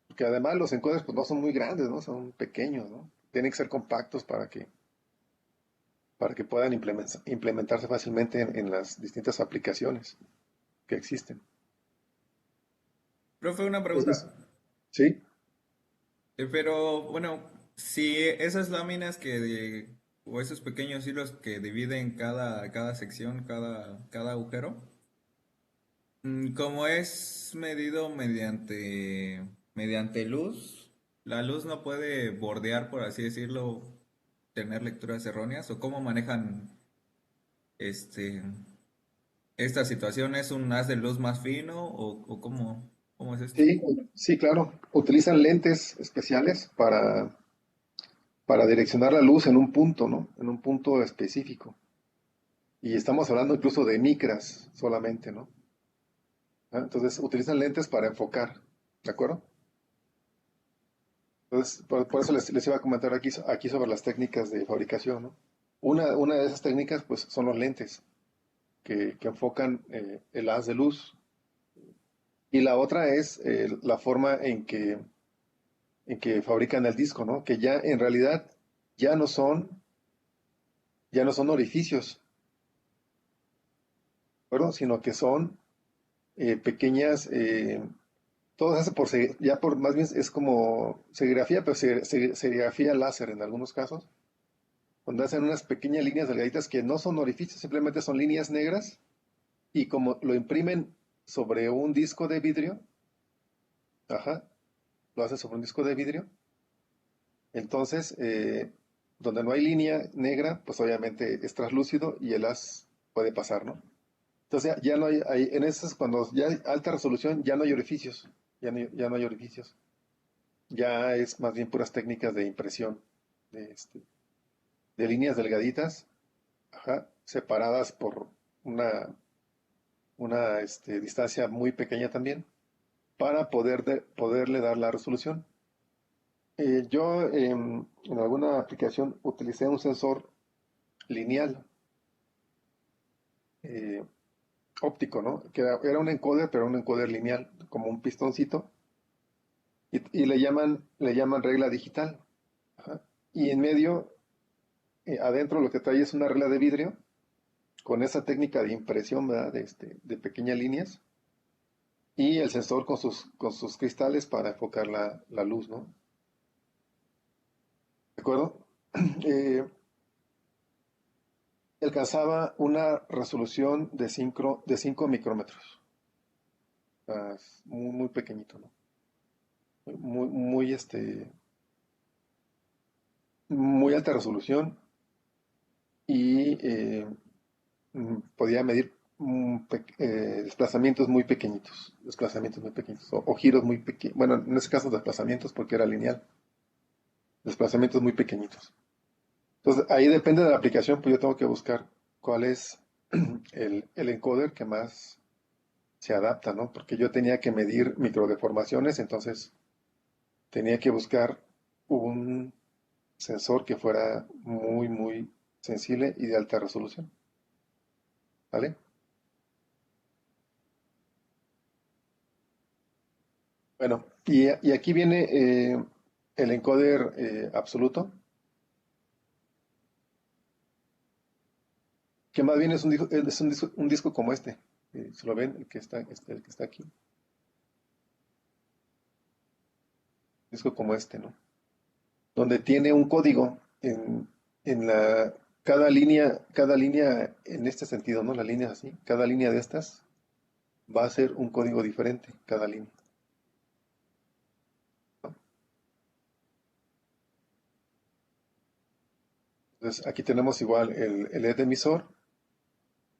Porque además los encoders pues no son muy grandes, ¿no? Son pequeños, ¿no? Tienen que ser compactos para que puedan implementarse fácilmente en las distintas aplicaciones que existen. Profe, una Entonces, pregunta. sí, Pero bueno, si esas láminas o esos pequeños hilos que dividen cada sección, cada agujero, como es medido mediante luz, la luz no puede bordear, por así decirlo, tener lecturas erróneas, o cómo manejan este esta situación, ¿es un haz de luz más fino o cómo es esto? sí, sí, claro. Utilizan lentes especiales para direccionar la luz en un punto, ¿no? En un punto específico. Y estamos hablando incluso de micras solamente, ¿no? Entonces utilizan lentes para enfocar, ¿de acuerdo? Entonces, por eso les iba a comentar aquí sobre las técnicas de fabricación, ¿no? Una de esas técnicas, pues, son los lentes. que enfocan el haz de luz. Y la otra es la forma en que fabrican el disco, ¿no? Que ya en realidad ya no son, ya no son orificios, ¿de acuerdo? Sino que son pequeñas, todo se hace por, ya por, más bien es como serigrafía, pero serigrafía láser en algunos casos, donde hacen unas pequeñas líneas delgaditas que no son orificios, simplemente son líneas negras, y como lo imprimen sobre un disco de vidrio, ajá, lo hacen sobre un disco de vidrio, entonces, donde no hay línea negra, pues obviamente es translúcido y el haz puede pasar, ¿no? Entonces ya no en esas, cuando ya hay alta resolución, ya no hay orificios, ya no hay orificios. Ya es más bien puras técnicas de impresión, de, de líneas delgaditas, ajá, separadas por una distancia muy pequeña también, para poderle dar la resolución. Yo en alguna aplicación utilicé un sensor lineal, eh, óptico, ¿no? Que era un encoder, pero un encoder lineal, como un pistoncito, y le llaman regla digital. Ajá. Y en medio, adentro lo que trae es una regla de vidrio, con esa técnica de impresión, ¿verdad? De pequeñas líneas, y el sensor con sus cristales para enfocar la luz, ¿no? ¿De acuerdo? Eh, alcanzaba una resolución de 5 micrómetros. Muy, muy pequeñito, ¿no? Muy, muy, muy alta resolución, y podía medir desplazamientos muy pequeñitos, o giros muy pequeños, bueno, en ese caso desplazamientos porque era lineal, desplazamientos muy pequeñitos. Entonces, ahí depende de la aplicación, pues yo tengo que buscar cuál es el encoder que más se adapta, ¿no? Porque yo tenía que medir microdeformaciones, entonces tenía que buscar un sensor que fuera muy, muy sensible y de alta resolución, ¿vale? Bueno, y aquí viene el encoder absoluto, que más bien es un disco como este. ¿Se lo ven? El que está aquí. Disco como este, ¿no? Donde tiene un código en cada línea en este sentido, ¿no? Las líneas así, cada línea de estas va a ser un código diferente, cada línea, ¿no? Entonces aquí tenemos igual el LED emisor,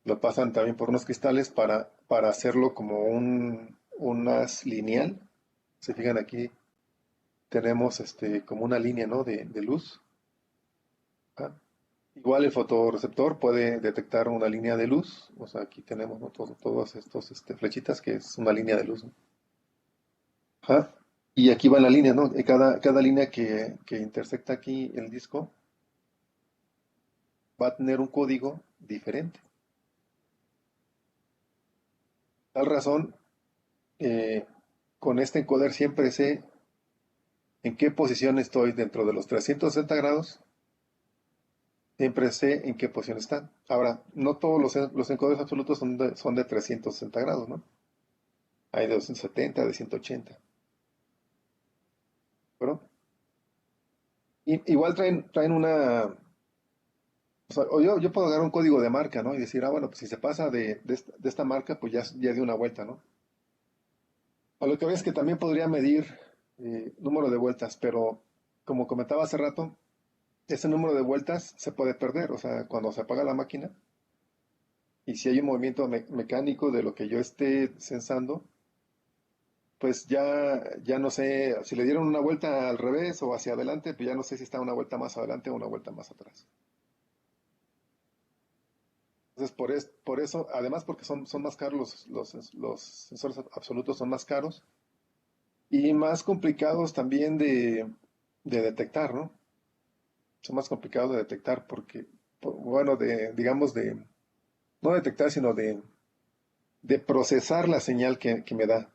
lo pasan también por unos cristales para hacerlo como un haz lineal. Se fijan aquí, tenemos como una línea, ¿no? de luz. ¿Ah? Igual el fotorreceptor puede detectar una línea de luz, o sea, aquí tenemos, ¿no? Todos estos flechitas que es una línea de luz, ¿no? Ajá. Y aquí va la línea, ¿no? Y cada línea que intersecta aquí el disco va a tener un código diferente. Tal razón, eh, con este encoder siempre sé en qué posición estoy dentro de los 360 grados, siempre sé en qué posición están. Ahora, no todos los encoders absolutos son de 360 grados, ¿no? Hay de 270, de 180. ¿Pero? Igual traen una... O sea, o yo puedo dar un código de marca, ¿no? Y decir, bueno, pues si se pasa de esta marca, pues ya dio una vuelta, ¿no? A lo que ves que también podría medir número de vueltas, pero como comentaba hace rato, ese número de vueltas se puede perder, o sea, cuando se apaga la máquina, y si hay un movimiento mecánico de lo que yo esté sensando, pues ya no sé, si le dieron una vuelta al revés o hacia adelante, pues ya no sé si está una vuelta más adelante o una vuelta más atrás. Entonces, por eso, además porque son más caros, los sensores absolutos son más caros y más complicados también de detectar, ¿no? Son más complicados de detectar porque, bueno, digamos, de no detectar, sino de procesar la señal que me da.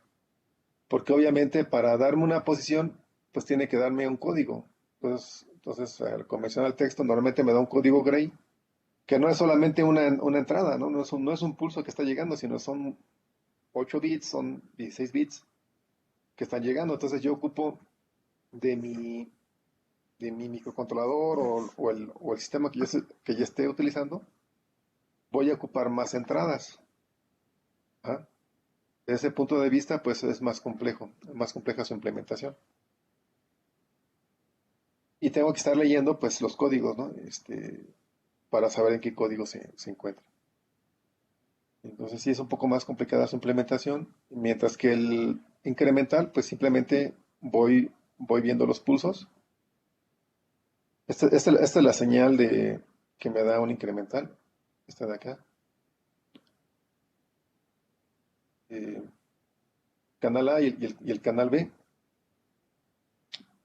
Porque obviamente para darme una posición, pues tiene que darme un código. Entonces al convencional texto normalmente me da un código Gray, que no es solamente una entrada, ¿no? No es un pulso que está llegando, sino son 8 bits, son 16 bits que están llegando. Entonces yo ocupo de mi microcontrolador o el sistema que yo esté utilizando, voy a ocupar más entradas. ¿Ah? Desde ese punto de vista, pues es más compleja su implementación. Y tengo que estar leyendo, pues, los códigos, ¿no? Para saber en qué código se encuentra. Entonces sí es un poco más complicada su implementación, mientras que el incremental, pues simplemente voy viendo los pulsos. Esta es la señal que me da un incremental, esta de acá. Eh, Canal A y el canal B,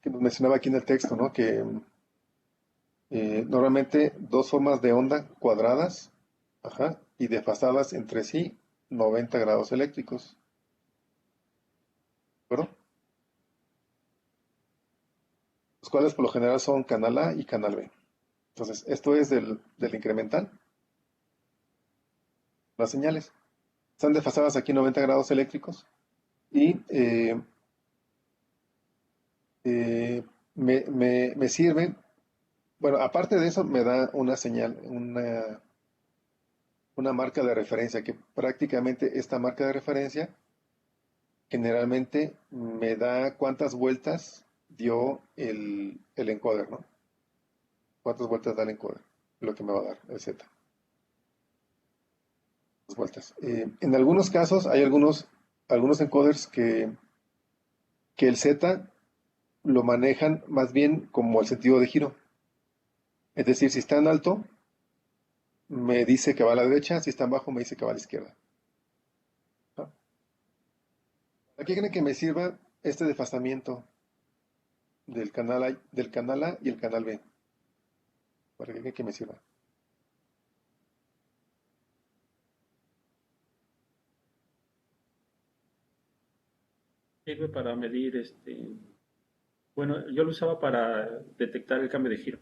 que nos mencionaba aquí en el texto, ¿no? Que normalmente dos formas de onda cuadradas, ajá, y desfasadas entre sí 90 grados eléctricos. ¿De acuerdo? Los cuales por lo general son canal A y canal B. Entonces, esto es del incremental. Las señales están desfasadas aquí 90 grados eléctricos y me sirve, bueno, aparte de eso me da una señal, una marca de referencia, que prácticamente esta marca de referencia generalmente me da cuántas vueltas dio el encoder, ¿no? Cuántas vueltas da el encoder, lo que me va a dar el Z. Las vueltas. En algunos casos hay algunos encoders que el Z lo manejan más bien como el sentido de giro. Es decir, si está en alto, me dice que va a la derecha, si está en bajo, me dice que va a la izquierda. ¿No? Aquí quieren que me sirva este desfasamiento del canal A y el canal B. Para que quieren que me sirva. Sirve para medir, bueno, yo lo usaba para detectar el cambio de giro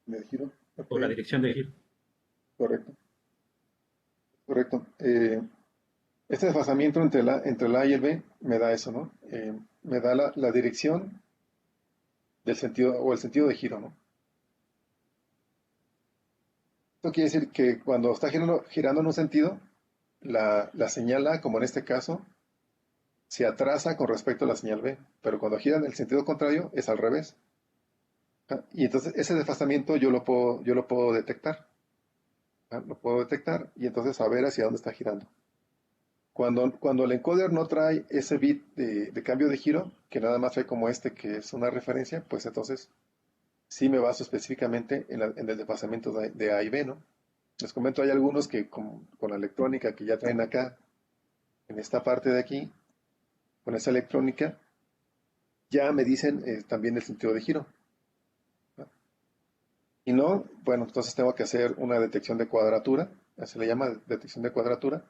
¿Me de giro? Ok, o la dirección de giro. correcto. Correcto. Este desfasamiento entre el A y el B me da eso, ¿no? Me da la dirección del sentido o el sentido de giro, ¿no? Esto quiere decir que cuando está girando en un sentido, la señal A, como en este caso, se atrasa con respecto a la señal B, pero cuando gira en el sentido contrario es al revés. Y entonces ese desfasamiento yo lo puedo detectar. Lo puedo detectar y entonces saber hacia dónde está girando. Cuando el encoder no trae ese bit de cambio de giro, que nada más trae como este, que es una referencia, pues entonces sí me baso específicamente en el desfasamiento de A y B, ¿no? Les comento, hay algunos que con la electrónica que ya traen acá, en esta parte de aquí, con esa electrónica, ya me dicen también el sentido de giro. ¿No? Y no, bueno, entonces tengo que hacer una detección de cuadratura, se le llama detección de cuadratura,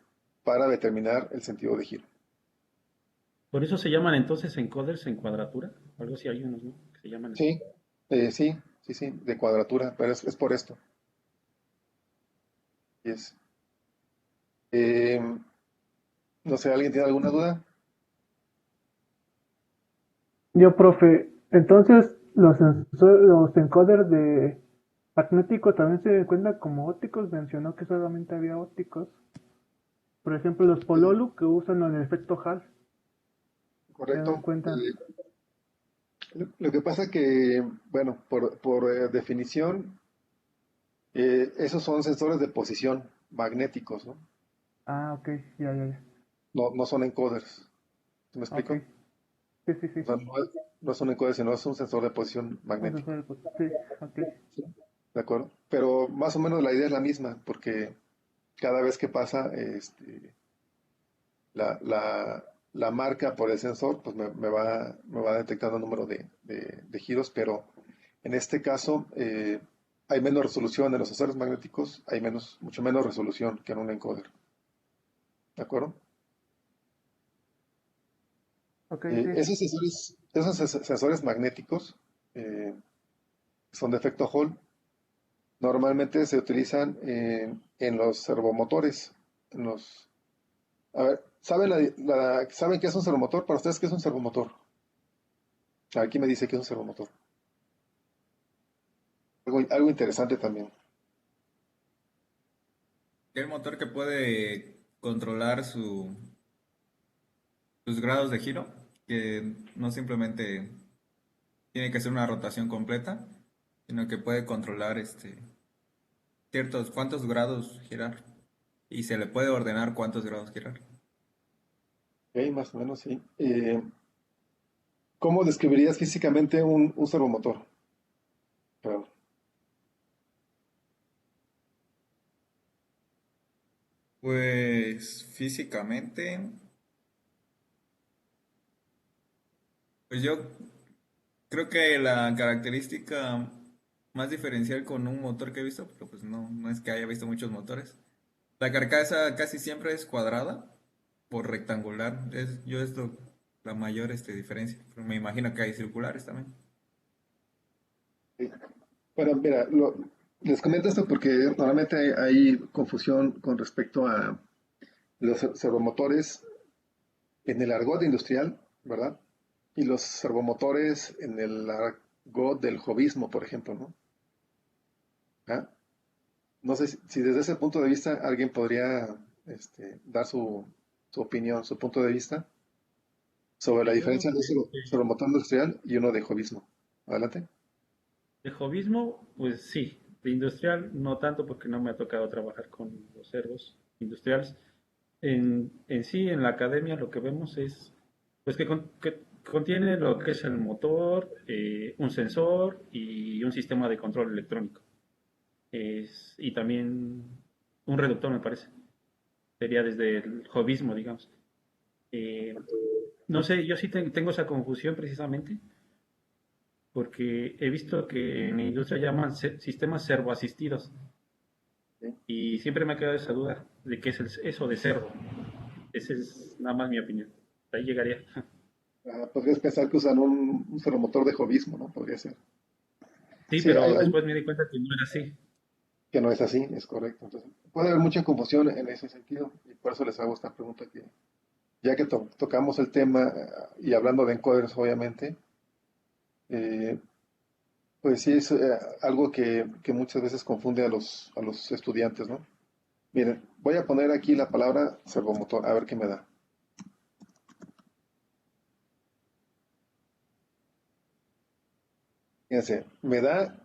para determinar el sentido de giro. Por eso se llaman entonces encoders en cuadratura. Algo así hay unos, ¿no? Que se llaman así. Sí, de cuadratura, pero es por esto. Yes. Eh, no sé, ¿alguien tiene alguna duda? Yo, profe, entonces los encoders de magnético también se cuentan como ópticos. Mencionó que solamente había ópticos. Por ejemplo, los Pololu que usan el efecto Hall. Correcto. Cuentan. Lo que pasa que, bueno, por definición, esos son sensores de posición magnéticos, ¿no? Ah, ok, ya. No son encoders. ¿Me explico? Ok, sí. O sea, no es un encoder, sino es un sensor de posición Vamos a magnético. hacer sí, ok. ¿De acuerdo? Pero más o menos la idea es la misma, porque cada vez que pasa la marca por el sensor, pues me va detectando el número de giros, pero en este caso hay menos resolución en los sensores magnéticos, hay mucho menos resolución que en un encoder. ¿De acuerdo? Ok, Esos sensores magnéticos son de efecto Hall. Normalmente se utilizan en los servomotores. A ver, ¿saben qué es un servomotor? Para ustedes, ¿qué es un servomotor? Aquí me dice que es un servomotor. Algo interesante también. El motor que puede controlar sus grados de giro, que no simplemente tiene que ser una rotación completa, sino que puede controlar ciertos cuántos grados girar y se le puede ordenar cuántos grados girar. Ok, más o menos, sí. ¿Cómo describirías físicamente un servomotor? Claro. Pues físicamente, pues yo creo que la característica más diferencial con un motor que he visto, pero pues no es que haya visto muchos motores. La carcasa casi siempre es cuadrada por rectangular. Yo esto la mayor diferencia. Pero me imagino que hay circulares también. Sí. Bueno, mira, les comento esto porque normalmente hay confusión con respecto a los servomotores en el argot industrial, ¿verdad? Y los servomotores en el argot del jovismo, por ejemplo, ¿no? ¿Ah? No sé si desde ese punto de vista alguien podría dar su opinión, su punto de vista sobre la Yo, diferencia de un servomotor industrial y uno de jovismo. Adelante. de hobbyismo, pues sí. De industrial, no tanto porque no me ha tocado trabajar con los servos industriales. En sí, en la academia, lo que vemos es pues que contiene lo que es el motor, un sensor y un sistema de control electrónico. Y también un reductor, me parece. Sería desde el hobbyismo, digamos. Eh, no sé, yo sí tengo esa confusión precisamente porque he visto que en la industria llaman sistemas servoasistidos y siempre me ha quedado esa duda de qué es eso de servo. Esa es nada más mi opinión. Ahí llegaría. Podrías pensar que usan un servomotor de jovismo, ¿no? Podría ser. Sí, Sí, pero después me di cuenta que no era así. que no es así, es correcto. Entonces, puede haber mucha confusión en ese sentido y por eso les hago esta pregunta que, ya que tocamos el tema y hablando de encoders, obviamente, eh, pues sí es algo que muchas veces confunde a los estudiantes, ¿no? Miren, voy a poner aquí la palabra servomotor, a ver qué me da. Fíjense, me da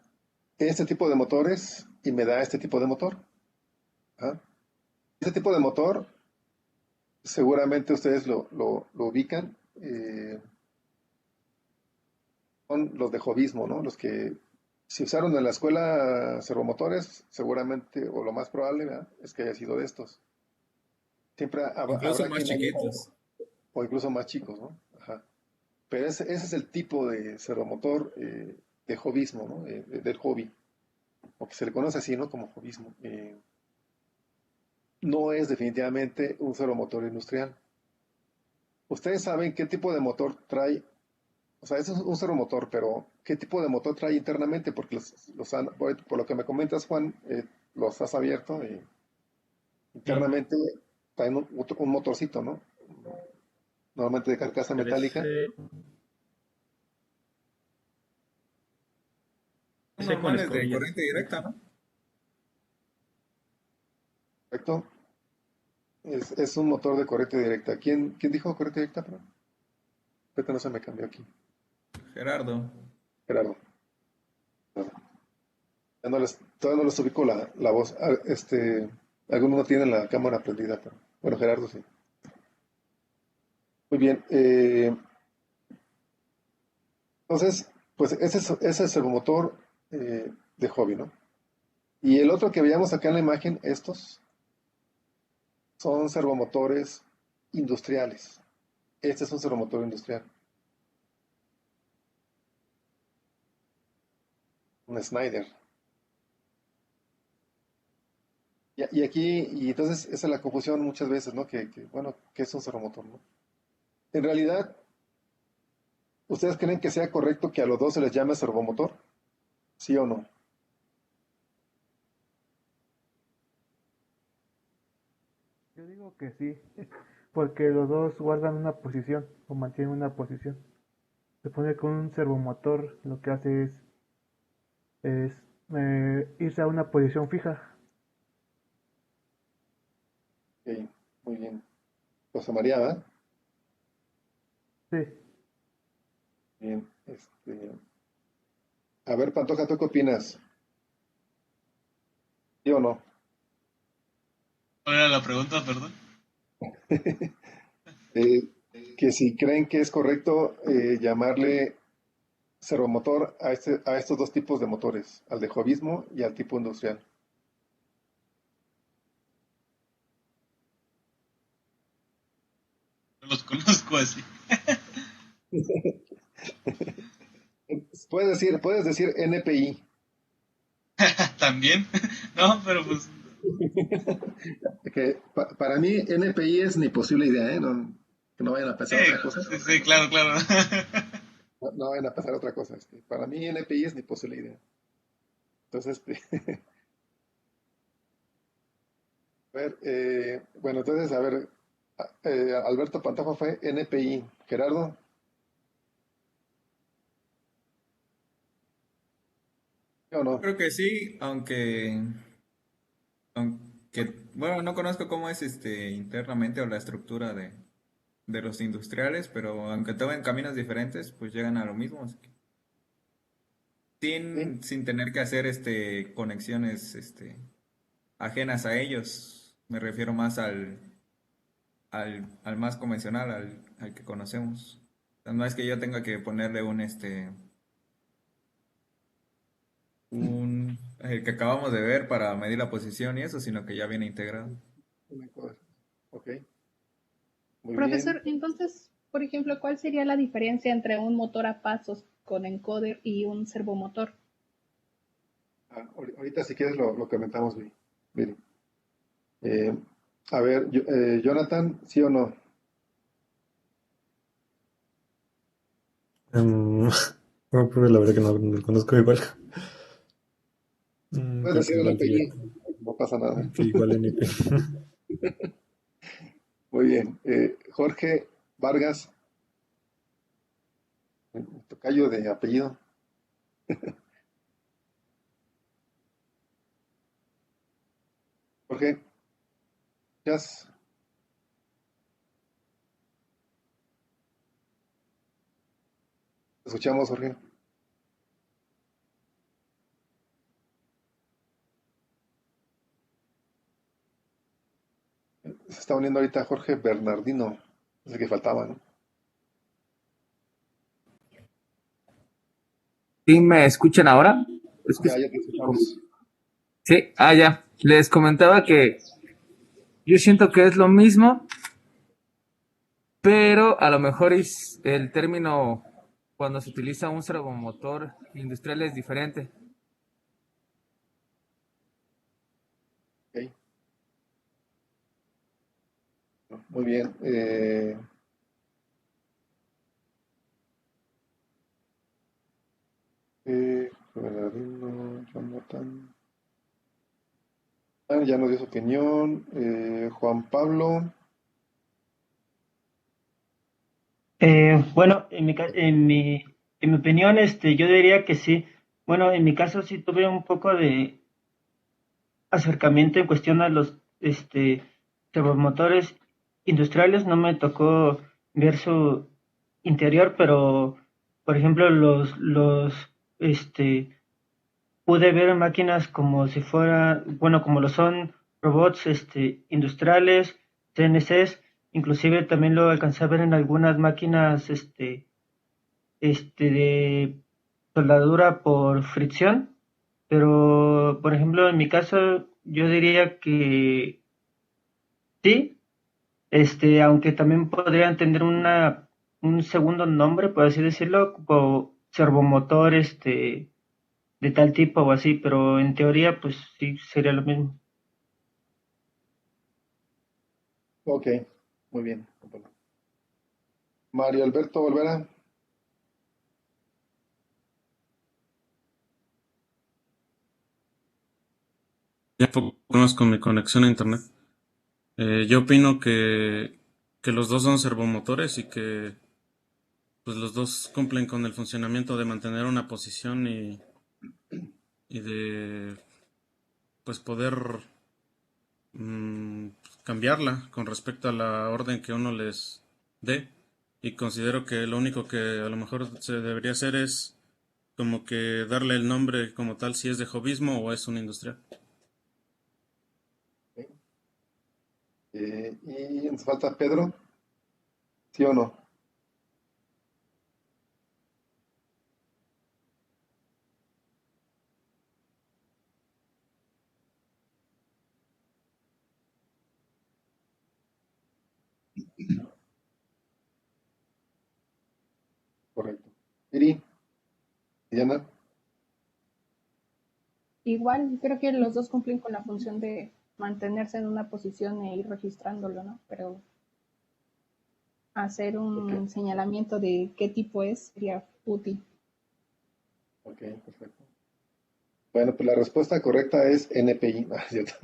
este tipo de motores y me da este tipo de motor. ¿Ah? Este tipo de motor, seguramente ustedes lo ubican, son los de jovismo, ¿no? Los que se usaron en la escuela servomotores, seguramente, o lo más probable, ¿verdad? Es que haya sido de estos. Siempre Incluso habrá más quien chiquitos. o incluso más chicos, ¿no? Ajá. Pero ese es el tipo de servomotor de jovismo, ¿no? Del hobby, o que se le conoce así, ¿no? Como jovismo. No es definitivamente un servomotor industrial. Ustedes saben qué tipo de motor trae, o sea, eso es un servomotor, pero ¿qué tipo de motor trae internamente? Porque por lo que me comentas, Juan, los has abierto y Sí, internamente traen un motorcito, ¿no? Normalmente de carcasa pero metálica, Son ese con normales de escobillas. corriente directa, ¿no? ¿correcto? Es un motor de corriente directa. ¿Quién dijo corriente directa? Perdón. Ahorita no se me cambió aquí. Gerardo. Gerardo. Todavía no les ubico la voz. Algunos no tienen la cámara prendida, pero bueno, Gerardo sí. Muy bien. Entonces, pues ese es el motor de hobby, ¿no? Y el otro que veíamos acá en la imagen, estos son servomotores industriales. Este es un servomotor industrial, un Schneider. Y aquí, y entonces esa es la confusión muchas veces, ¿no? Bueno, ¿qué es un servomotor, no? En realidad, ¿ustedes creen que sea correcto que a los dos se les llame servomotor? ¿Sí o no? Yo digo que sí, porque los dos guardan una posición o mantienen una posición. Se supone que un servomotor lo que hace es irse a una posición fija. Ok, muy bien. José María, ¿verdad? Sí, Bien. A ver, Pantoja, ¿tú qué opinas? ¿Sí o no? ¿Cuál era la pregunta, perdón? Eh, que si creen que es correcto llamarle servomotor a estos dos tipos de motores, al de jovismo y al tipo industrial. No los conozco así. Puedes decir NPI. También. No, pero pues. Para mí NPI es ni posible idea, ¿eh? Que no vayan a Sí, pensar otra cosa. sí, sí, claro, claro. No vayan a pensar otra cosa. Para mí NPI es ni posible idea. Entonces, a ver, bueno, entonces, a ver, Alberto Pantoja fue NPI. Gerardo, ¿sí o no? Creo que sí, bueno, no conozco cómo es internamente o la estructura de los industriales, pero aunque tomen caminos diferentes, pues llegan a lo mismo, así que Sí, sin tener que hacer conexiones ajenas a ellos. Me refiero más al más convencional, al que conocemos. O sea, no es que yo tenga que ponerle el que acabamos de ver para medir la posición y eso, sino que ya viene integrado. ok, muy bien. Profesor, entonces, por ejemplo, ¿cuál sería la diferencia entre un motor a pasos con encoder y un servomotor? Ahorita si quieres lo comentamos, Viri. Eh, a ver, Jonathan, ¿sí o no? No, pero la verdad que no lo conozco igual. Puedes Creo que decir el igual sería. apellido, no pasa nada. Sí, igual NP. Muy bien. Jorge Vargas, tocayo de apellido. Jorge, ya escuchamos, Jorge. Se está uniendo ahorita Jorge Bernardino, es el que faltaba, ¿no? ¿Sí me escuchan ahora? Es que, Ya te escuchamos. sí, ya. Les comentaba que yo siento que es lo mismo, pero a lo mejor el término cuando se utiliza un servomotor industrial es diferente. Ok, muy bien. Bernardino, Jonathan. Ya nos dio su opinión. Juan Pablo. Bueno, en mi opinión, yo diría que sí. Bueno, en mi caso sí tuve un poco de acercamiento en cuestión a los servomotores industriales. No me tocó ver su interior, pero por ejemplo pude ver máquinas como si fuera, bueno, como lo son robots industriales, CNCs, inclusive también lo alcancé a ver en algunas máquinas de soldadura por fricción, pero por ejemplo en mi caso yo diría que sí, aunque también podrían tener un segundo nombre, por así decirlo, como servomotor de tal tipo o así, pero en teoría pues sí sería lo mismo. Ok, muy bien. Bueno. Mario Alberto Olvera. Ya poco menos con mi conexión a internet. Yo opino que los dos son servomotores y que pues los dos cumplen con el funcionamiento de mantener una posición y de pues poder mm, cambiarla con respecto a la orden que uno les dé. Y considero que lo único que a lo mejor se debería hacer es como que darle el nombre como tal si es de hobbyismo o es un industrial. Y nos falta Pedro, ¿sí o no? Correcto. Iri, Diana. Igual, creo que los dos cumplen con la función de mantenerse en una posición e ir registrándolo, ¿no? Pero hacer Ok, un señalamiento de qué tipo es sería útil. ok, perfecto. Bueno, pues la respuesta correcta es NPI. Ah, es cierto.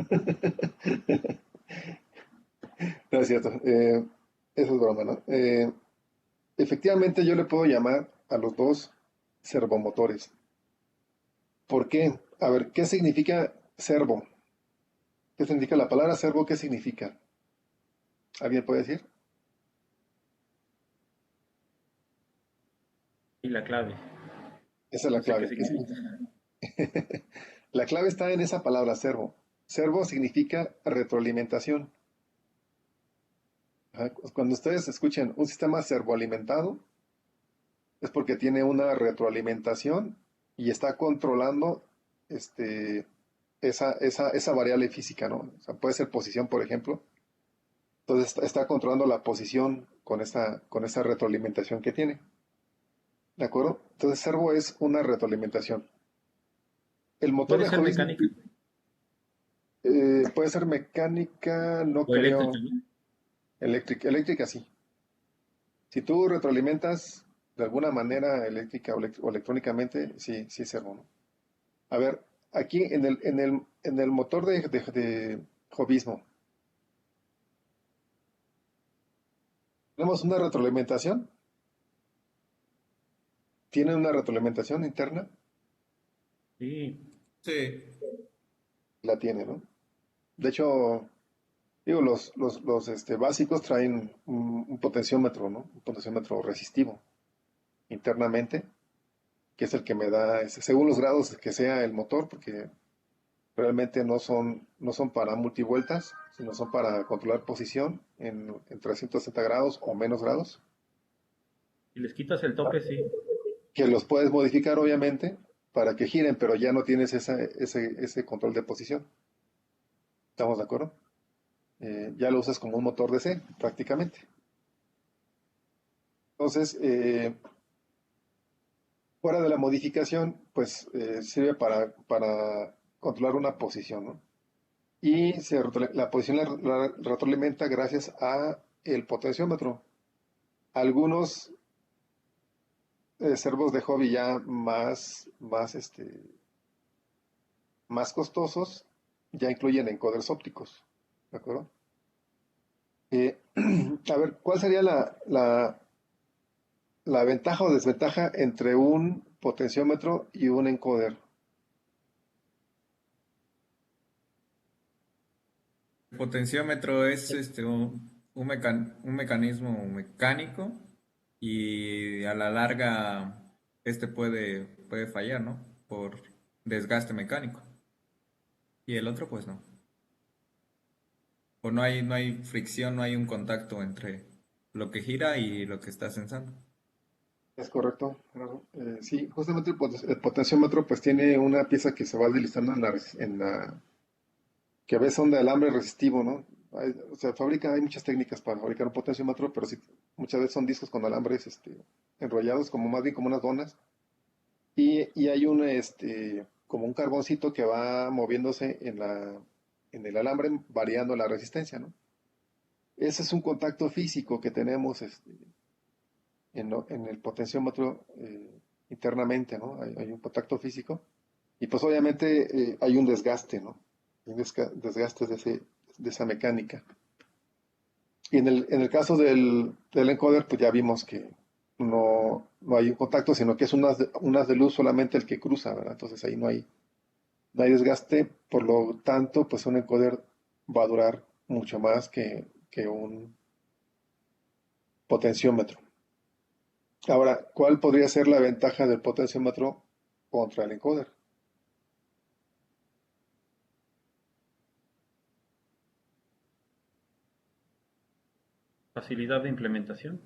No es cierto. Eso es broma, ¿no? Efectivamente, yo le puedo llamar a los dos servomotores. ¿Por qué? A ver, ¿qué significa servo? ¿Qué significa la palabra servo? ¿Qué significa? ¿Alguien puede decir? Y la clave, Esa es la no sé qué clave. significa. La clave está en esa palabra servo. Servo significa retroalimentación. Ajá. Cuando ustedes escuchen un sistema servoalimentado, es porque tiene una retroalimentación y está controlando este, esa variable física, ¿no? O sea, puede ser posición, por ejemplo. Entonces está controlando la posición con esa retroalimentación que tiene. ¿De acuerdo? Entonces servo es una retroalimentación. El motor Puede de ser Hobby mecánica puede ser mecánica, no o eléctrica, creo. ¿no? Eléctrica, eléctrica sí. Si tú retroalimentas de alguna manera eléctrica o electrónicamente, sí, sí es servo, ¿no? A ver, aquí en el motor de Hobbyismo, tenemos una retroalimentación. Tiene una retroalimentación interna. Sí, Sí, La tiene, ¿no? De hecho, digo, los básicos traen un potenciómetro, ¿no? Un potenciómetro resistivo internamente, que es el que me da, según los grados que sea el motor, porque realmente no son para multivueltas, sino son para controlar posición en 360 grados o menos grados, si les quitas el tope, sí. que los puedes modificar obviamente para que giren, pero ya no tienes ese control de posición. ¿Estamos de acuerdo? Ya lo usas como un motor DC prácticamente. Entonces, fuera de la modificación, pues sirve para controlar una posición, ¿no? Y la posición la retroalimenta gracias a el potenciómetro. Algunos servos de hobby ya más costosos ya incluyen encoders ópticos, ¿de acuerdo? A ver, ¿cuál sería la ventaja o desventaja entre un potenciómetro y un encoder? el potenciómetro es un mecanismo mecánico y a la larga puede fallar, ¿no? Por desgaste mecánico. Y el otro, pues no. O no hay fricción, no hay un contacto entre lo que gira y lo que está sensando. Es correcto, Gerardo. Sí, justamente el potenciómetro pues tiene una pieza que se va deslizando que ves son de alambre resistivo, ¿no? O sea, hay muchas técnicas para fabricar un potenciómetro, pero sí, muchas veces son discos con alambres enrollados, como más bien como unas donas, y hay como un carboncito que va moviéndose en el alambre, variando la resistencia, ¿no? ese es un contacto físico que tenemos en el potenciómetro internamente, ¿no? Hay un contacto físico y pues obviamente hay un desgaste, ¿no? Hay un desgaste de esa mecánica. Y en el caso del encoder, pues ya vimos que no hay un contacto, sino que es un haz de luz solamente el que cruza, ¿verdad? Entonces ahí no hay desgaste, por lo tanto, pues un encoder va a durar mucho más que un potenciómetro. Ahora, ¿cuál podría ser la ventaja del potenciómetro contra el encoder? Facilidad de implementación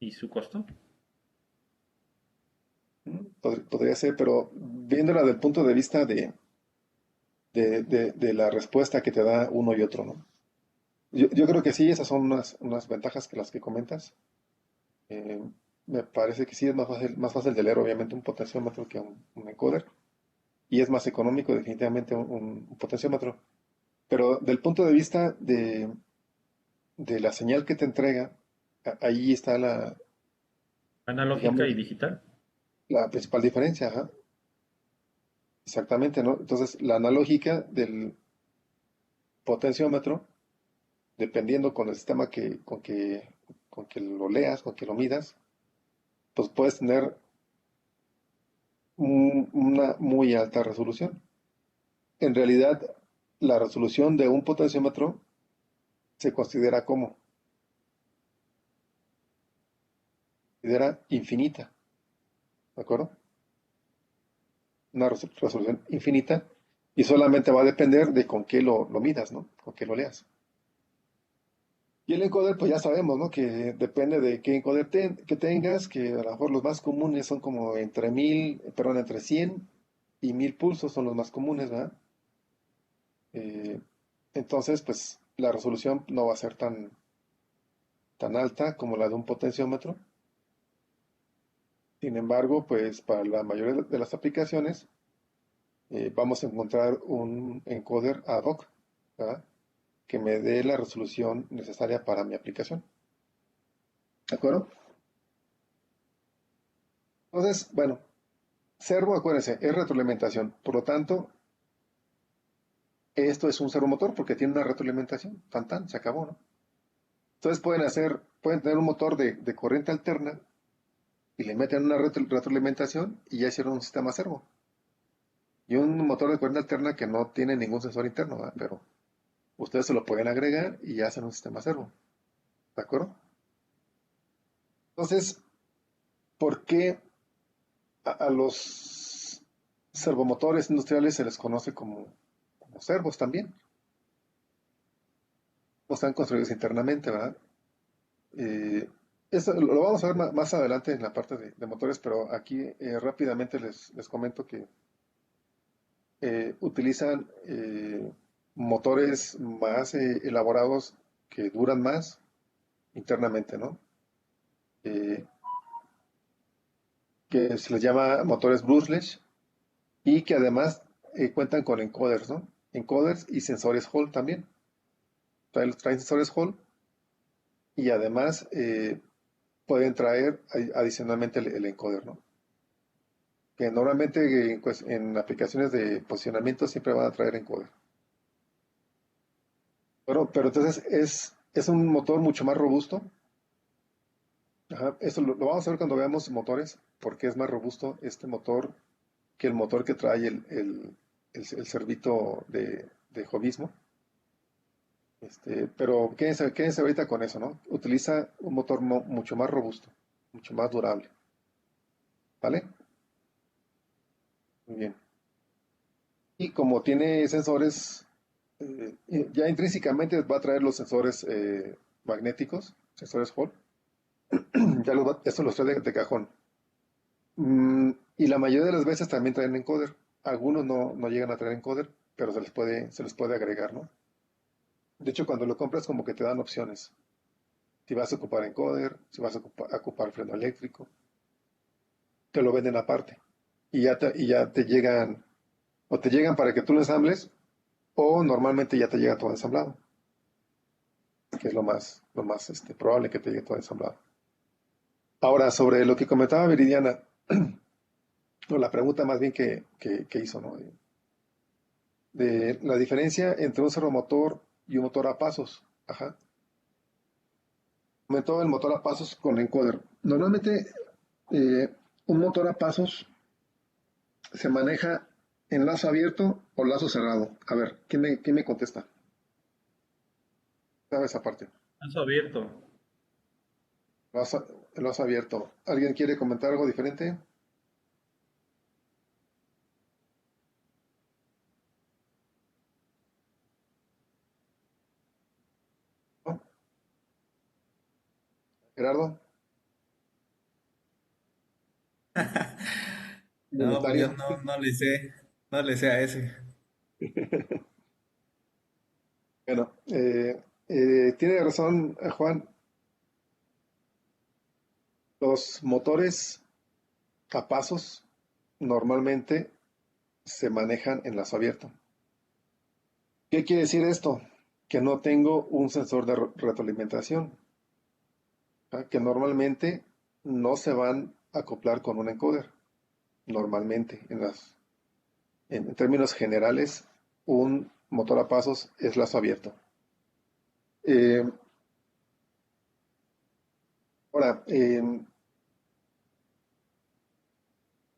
y su costo. Podría ser, pero viéndola desde el punto de vista de la respuesta que te da uno y otro, ¿no? Yo creo que sí, esas son unas ventajas que las que comentas. Eh, Me parece que sí es más fácil de leer, obviamente, un potenciómetro que un encoder. Y es más económico, definitivamente, un potenciómetro. Pero del punto de vista de la señal que te entrega, ahí está Analógica y digamos, digital. la principal diferencia. Ajá. Exactamente, ¿no? Entonces, la analógica del potenciómetro, dependiendo con el sistema con que lo leas, con que lo midas, pues puedes tener una muy alta resolución. En realidad, la resolución de un potenciómetro se considera infinita, ¿de acuerdo? Una resolución infinita y solamente va a depender de con qué lo midas, ¿no? Con qué lo leas. Y el encoder, pues ya sabemos, ¿no? Que depende de qué encoder que tengas, que a lo mejor los más comunes son como entre 100 y 1000 pulsos son los más comunes, ¿verdad? Eh, entonces, pues la resolución no va a ser tan alta como la de un potenciómetro. Sin embargo, pues para la mayoría de las aplicaciones vamos a encontrar un encoder ad hoc, ¿verdad? Que me dé la resolución necesaria para mi aplicación. ¿De acuerdo? Entonces, bueno, servo, acuérdense, es retroalimentación. Por lo tanto, esto es un servomotor porque tiene una retroalimentación. Tan, se acabó, ¿no? Entonces pueden tener un motor de corriente alterna y le meten una retroalimentación y ya hicieron un sistema servo. Y un motor de corriente alterna que no tiene ningún sensor interno, ¿verdad? Pero ustedes se lo pueden agregar y ya hacen un sistema servo. ¿De acuerdo? Entonces, ¿por qué a los servomotores industriales se les conoce como servos también? O están construidos internamente, ¿verdad? Eso lo vamos a ver más adelante en la parte de motores, pero aquí rápidamente les comento que utilizan motores más elaborados que duran más internamente, ¿no? Eh, que se les llama motores brushless y que además cuentan con encoders, ¿no? Encoders y sensores Hall también. Traen sensores Hall y además pueden traer adicionalmente el encoder, ¿no? Que normalmente pues, en aplicaciones de posicionamiento siempre van a traer encoder. Pero entonces es un motor mucho más robusto. Ajá, eso lo vamos a ver cuando veamos motores, porque es más robusto este motor que el motor que trae el cerdito de Jovismo. Pero quédense ahorita con eso, ¿no? Utiliza un motor mucho más robusto, mucho más durable. ¿Vale? Muy bien. Y como tiene sensores, ya intrínsecamente va a traer los sensores magnéticos, sensores Hall. Esto los trae de cajón. Y la mayoría de las veces también traen encoder. Algunos no llegan a traer encoder, pero se les puede agregar, ¿no? De hecho, cuando lo compras como que te dan opciones. Si vas a ocupar encoder, si vas a ocupar freno eléctrico, te lo venden aparte. Y ya te llegan, o te llegan para que tú lo ensambles, o normalmente ya te llega todo ensamblado. que es lo más probable que te llegue todo ensamblado. Ahora, sobre lo que comentaba Viridiana, o la pregunta más bien que hizo, ¿no? De la diferencia entre un servomotor y un motor a pasos. Ajá. Comentó el motor a pasos con encoder. Normalmente, un motor a pasos se maneja en lazo abierto o lazo cerrado. A ver, quién me contesta? ¿Sabe esa parte? Lazo abierto. Lazo, lazo abierto. ¿Alguien quiere comentar algo diferente? ¿No? ¿Gerardo? No, pues yo ¿Voluntario? no le sé a ese. Bueno, tiene razón Juan. Los motores a pasos normalmente se manejan en lazo abierto. ¿Qué quiere decir esto? Que no tengo un sensor de retroalimentación, ¿ah? Que normalmente no se van a acoplar con un encoder. Normalmente, en términos generales, un motor a pasos es lazo abierto. Eh, ahora,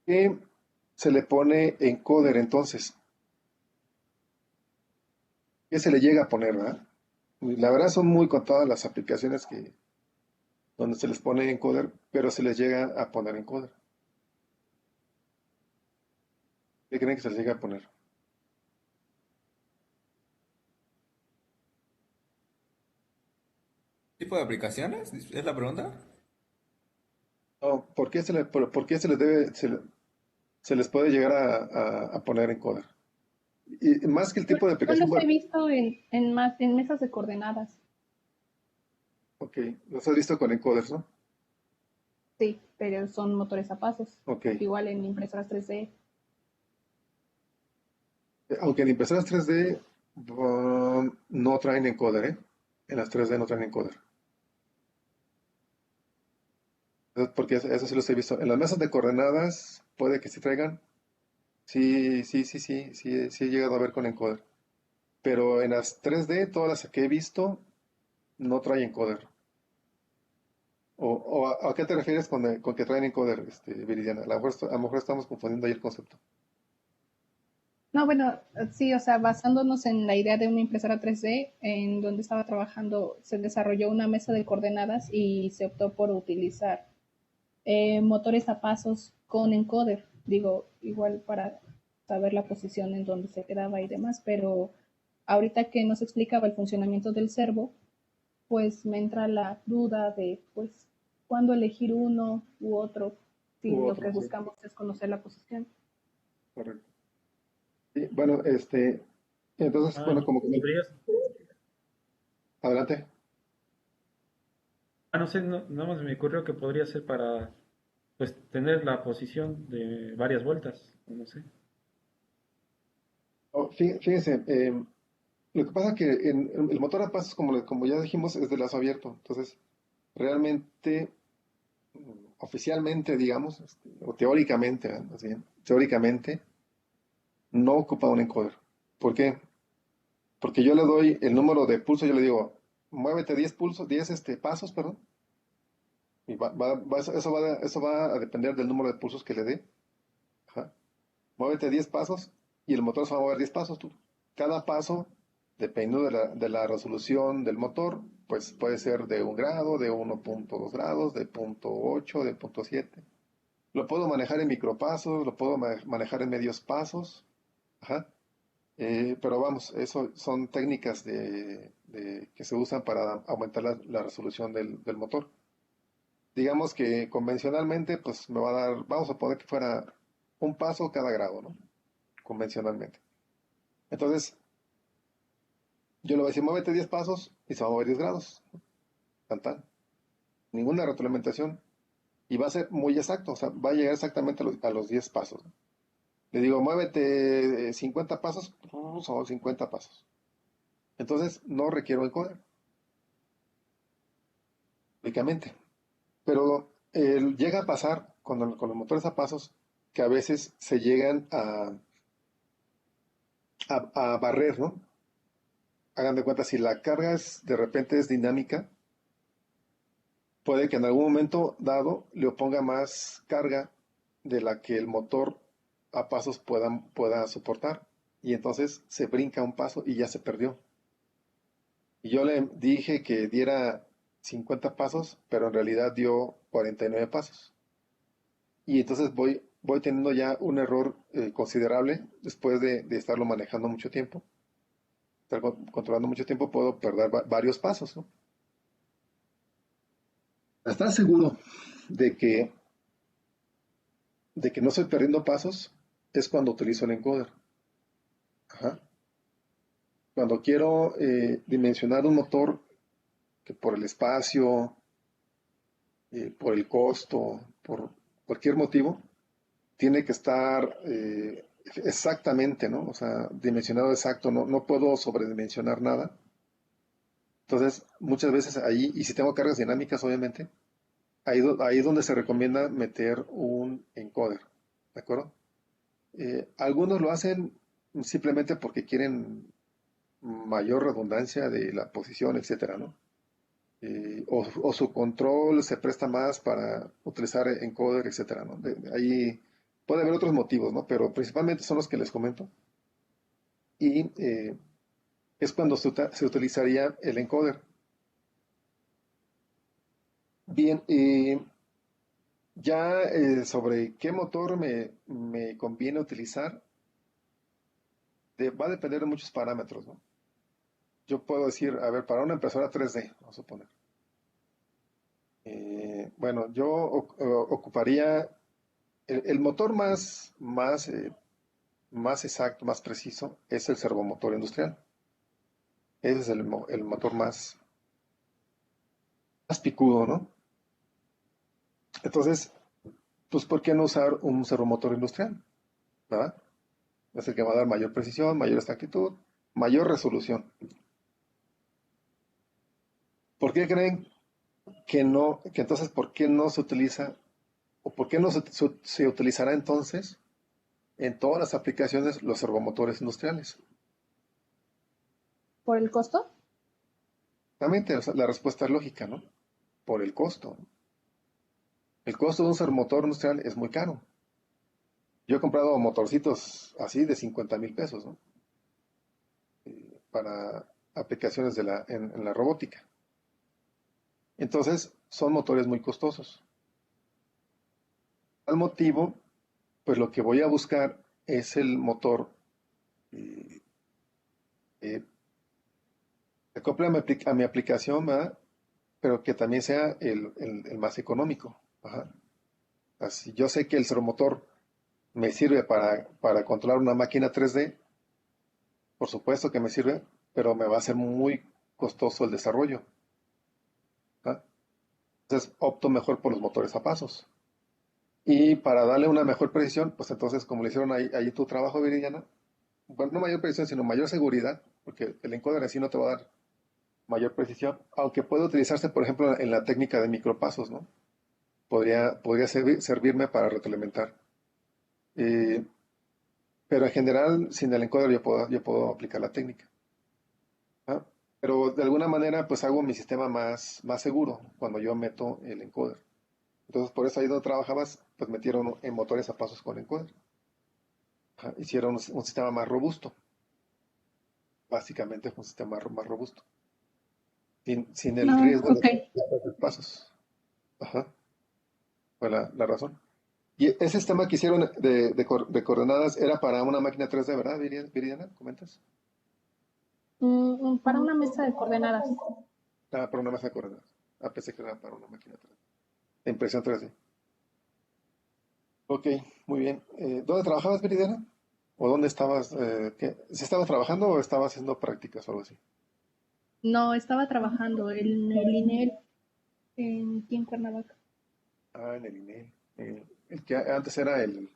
¿qué se le pone encoder entonces? ¿Qué se le llega a poner, verdad? La verdad son muy contadas las aplicaciones donde se les pone encoder, pero se les llega a poner encoder. ¿Qué creen que se les llega a poner? ¿Tipo de aplicaciones? ¿Es la pregunta? No, por qué se les debe, se les puede llegar a poner encoder? Y más que el tipo de Yo aplicación, los he bueno, visto en mesas de coordenadas, ok, los has visto con encoders, ¿no? sí, pero son motores a pasos, Ok. igual en impresoras 3D. Aunque en impresoras 3D no traen encoder, ¿eh? En las 3D no traen encoder. Porque eso sí los he visto. En las mesas de coordenadas puede que sí traigan. Sí he llegado a ver con encoder. Pero en las 3D, todas las que he visto, no traen encoder. ¿A qué te refieres con que traen encoder, Viridiana? A lo mejor estamos confundiendo ahí el concepto. No, bueno, sí, o sea, basándonos en la idea de una impresora 3D, en donde estaba trabajando, se desarrolló una mesa de coordenadas y se optó por utilizar motores a pasos con encoder, digo, igual para saber la posición en donde se quedaba y demás, pero ahorita que nos explicaba el funcionamiento del servo, pues me entra la duda de, pues, cuándo elegir uno u otro, si U lo que otro, sí, buscamos es conocer la posición. correcto. Sí, bueno, entonces, Ah, bueno, como que ¿podrías? adelante. No sé, nada más me ocurrió que podría ser para, pues, tener la posición de varias vueltas, no sé. Oh, fíjense, lo que pasa es que el motor a pasos, como ya dijimos, es de lazo abierto. Entonces, realmente, oficialmente, digamos, o teóricamente, más bien, teóricamente, no ocupa un encoder. ¿Por qué? Porque yo le doy el número de pulso, yo le digo, muévete 10 pulsos, 10 pasos, perdón. Y eso va a depender del número de pulsos que le dé. Ajá. Muévete 10 pasos y el motor se va a mover 10 pasos. Tú. Cada paso, dependiendo de la resolución del motor, pues puede ser de 1 grado, de 1.2 grados, de 0.8, de 0.7. Lo puedo manejar en micropasos, lo puedo manejar en medios pasos. Ajá. Pero vamos, eso son técnicas que se usan para aumentar la resolución del motor. Digamos que convencionalmente, pues me va a dar, vamos a poner que fuera un paso cada grado, ¿no? Convencionalmente. Entonces, yo le voy a decir, muévete 10 pasos y se va a mover 10 grados. Tan, tan. Ninguna retroalimentación. Y va a ser muy exacto, o sea, va a llegar exactamente a los 10 pasos. Le digo, muévete 50 pasos, son 50 pasos. Entonces, no requiero encoder. lógicamente. Pero llega a pasar con los motores a pasos que a veces se llegan a barrer, ¿no? Hagan de cuenta, si la carga de repente es dinámica, puede que en algún momento dado le oponga más carga de la que el motor a pasos pueda soportar. Y entonces se brinca un paso y ya se perdió. Y yo le dije que diera 50 pasos, pero en realidad dio 49 pasos. Y entonces voy teniendo ya un error considerable después de estarlo manejando mucho tiempo. Estar controlando mucho tiempo, puedo perder varios pasos, ¿no? ¿Estás seguro de que, de que no estoy perdiendo pasos? Es cuando utilizo el encoder. Ajá. Cuando quiero dimensionar un motor que por el espacio, por el costo, por cualquier motivo, tiene que estar exactamente, ¿no? O sea, dimensionado exacto, no puedo sobredimensionar nada. Entonces, muchas veces ahí, y si tengo cargas dinámicas, obviamente, ahí es donde se recomienda meter un encoder, ¿de acuerdo? Algunos lo hacen simplemente porque quieren mayor redundancia de la posición, etcétera, ¿no? O su control se presta más para utilizar encoder, etcétera, ¿no? Ahí puede haber otros motivos, ¿no? Pero principalmente son los que les comento. Y es cuando se utilizaría el encoder. Bien, ya sobre qué motor me conviene utilizar, va a depender de muchos parámetros, ¿no? Yo puedo decir, a ver, para una impresora 3D, vamos a suponer. Bueno, yo ocuparía el motor más exacto, más preciso, es el servomotor industrial. Ese es el motor más picudo, ¿no? Entonces, pues, ¿por qué no usar un servomotor industrial? ¿Verdad? Es el que va a dar mayor precisión, mayor exactitud, mayor resolución. ¿Por qué creen que no, que entonces, por qué no se utiliza, o por qué no se utilizará entonces en todas las aplicaciones los servomotores industriales? ¿Por el costo? Realmente, o sea, la respuesta es lógica, ¿no? Por el costo. El costo de un servomotor industrial es muy caro. Yo he comprado motorcitos así de 50,000 pesos, ¿no? Para aplicaciones en la robótica. Entonces, son motores muy costosos. Al motivo, pues lo que voy a buscar es el motor que acople a mi aplicación, ¿verdad? Pero que también sea el más económico. Ajá. Así, yo sé que el servomotor me sirve para controlar una máquina 3D, por supuesto que me sirve, pero me va a ser muy costoso el desarrollo. ¿Ah? Entonces opto mejor por los motores a pasos. Y para darle una mejor precisión, pues entonces, como le hicieron ahí tu trabajo, Viridiana, bueno, no mayor precisión, sino mayor seguridad, porque el encoder así no te va a dar mayor precisión, aunque puede utilizarse, por ejemplo, en la técnica de micropasos, ¿no? Podría servirme para retroalimentar. Pero en general, sin el encoder yo puedo aplicar la técnica. ¿Ah? Pero de alguna manera, pues hago mi sistema más seguro cuando yo meto el encoder. Entonces, por eso ahí donde trabajabas, pues metieron en motores a pasos con encoder. Ajá, hicieron un sistema más robusto. Básicamente fue un sistema más robusto. Sin el No, riesgo ok. de pasos. Ajá, fue la razón. Y ese sistema que hicieron de coordenadas era para una máquina 3D, ¿verdad, Viridiana? ¿Comentas? Para una mesa de coordenadas. Ah, para una mesa de coordenadas. Ah, pensé que era para una máquina 3D. De impresión 3D. Ok, muy bien. ¿Dónde trabajabas, Viridiana? ¿O dónde estabas? ¿Sí estabas trabajando o estabas haciendo prácticas o algo así? No, estaba trabajando en el INEL aquí en Cuernavaca. Ah, en el INEL. El que antes era El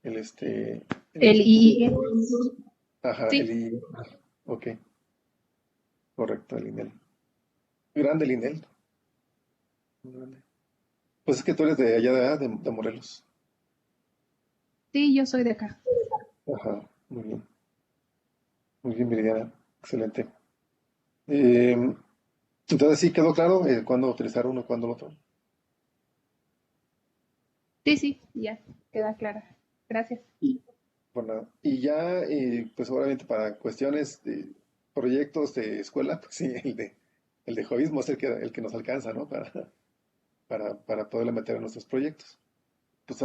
IE. ajá, el Sí, I. Ok, correcto, el INEL. Grande el INEL. Órale. Pues es que tú eres de allá de Morelos. Sí, yo soy de acá. Ajá, muy bien, Viridiana, excelente. Eh, entonces sí quedó claro cuándo utilizar uno y cuándo el otro. Sí, sí, ya, queda clara. Gracias. Bueno, y ya, pues obviamente para cuestiones de proyectos de escuela, pues sí, el de hobbyismo es el que nos alcanza, ¿no? Para poderle meter en nuestros proyectos. Pues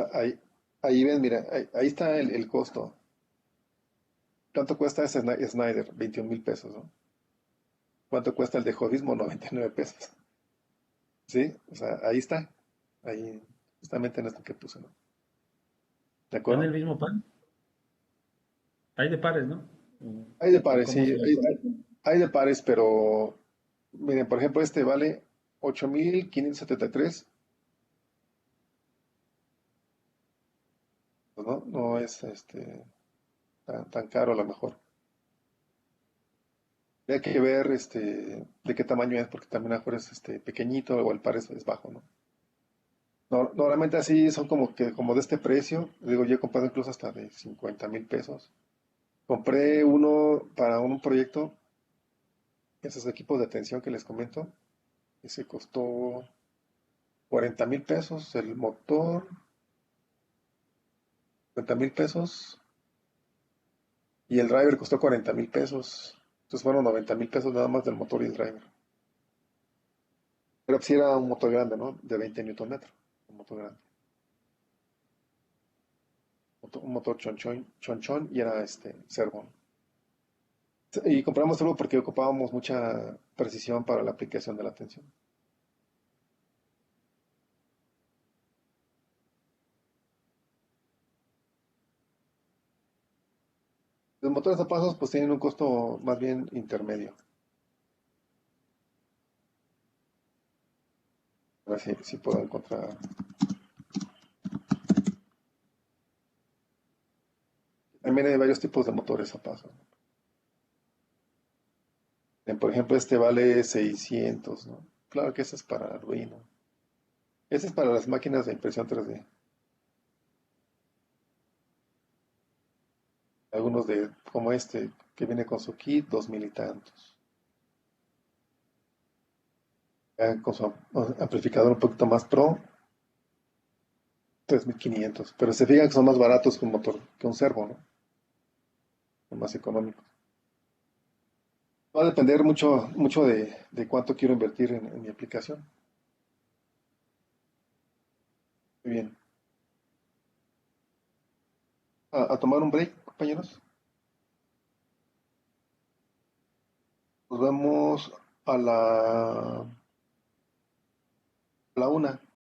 ahí ven, mira, ahí está el costo. ¿Cuánto cuesta ese Snyder? 21,000 pesos, ¿no? ¿Cuánto cuesta el de hobbyismo? 99 pesos. ¿Sí? O sea, ahí está. Ahí, justamente en esto que puse, ¿no? ¿De ¿Van acuerdo? el mismo pan? Hay de pares, ¿no? Hay de ¿O pares, sí, cómo se...? hay de pares, pero miren, por ejemplo, este vale 8,573, pues, ¿no? No es tan caro a lo mejor. Hay que ver de qué tamaño es, porque también a lo mejor es pequeñito o el par es bajo, ¿no? Normalmente así son como de este precio. Digo, yo he comprado incluso hasta de 50,000 pesos. Compré uno para un proyecto, esos equipos de atención que les comento, y se costó 40,000 pesos el motor, 50,000 pesos, y el driver costó 40,000 pesos. Entonces fueron 90,000 pesos nada más del motor y el driver. Pero sí era un motor grande, ¿no? De 20 Nm. Un motor grande. Un motor chonchón, chonchón y era servo. Y compramos servo porque ocupábamos mucha precisión para la aplicación de la tensión. Los motores a pasos pues tienen un costo más bien intermedio. A ver si puedo encontrar. También hay varios tipos de motores a pasos. Por ejemplo, este vale 600, ¿no? Claro que ese es para Arduino. Ese es para las máquinas de impresión 3D. Algunos como este, que viene con su kit, 2,000 y tantos. Ya con su amplificador un poquito más pro, 3,500. Pero se fijan que son más baratos que un motor, que un servo, ¿no? Son más económicos. Va a depender mucho de cuánto quiero invertir en mi aplicación. Muy bien. A tomar un break, compañeros. Nos vemos a la 1.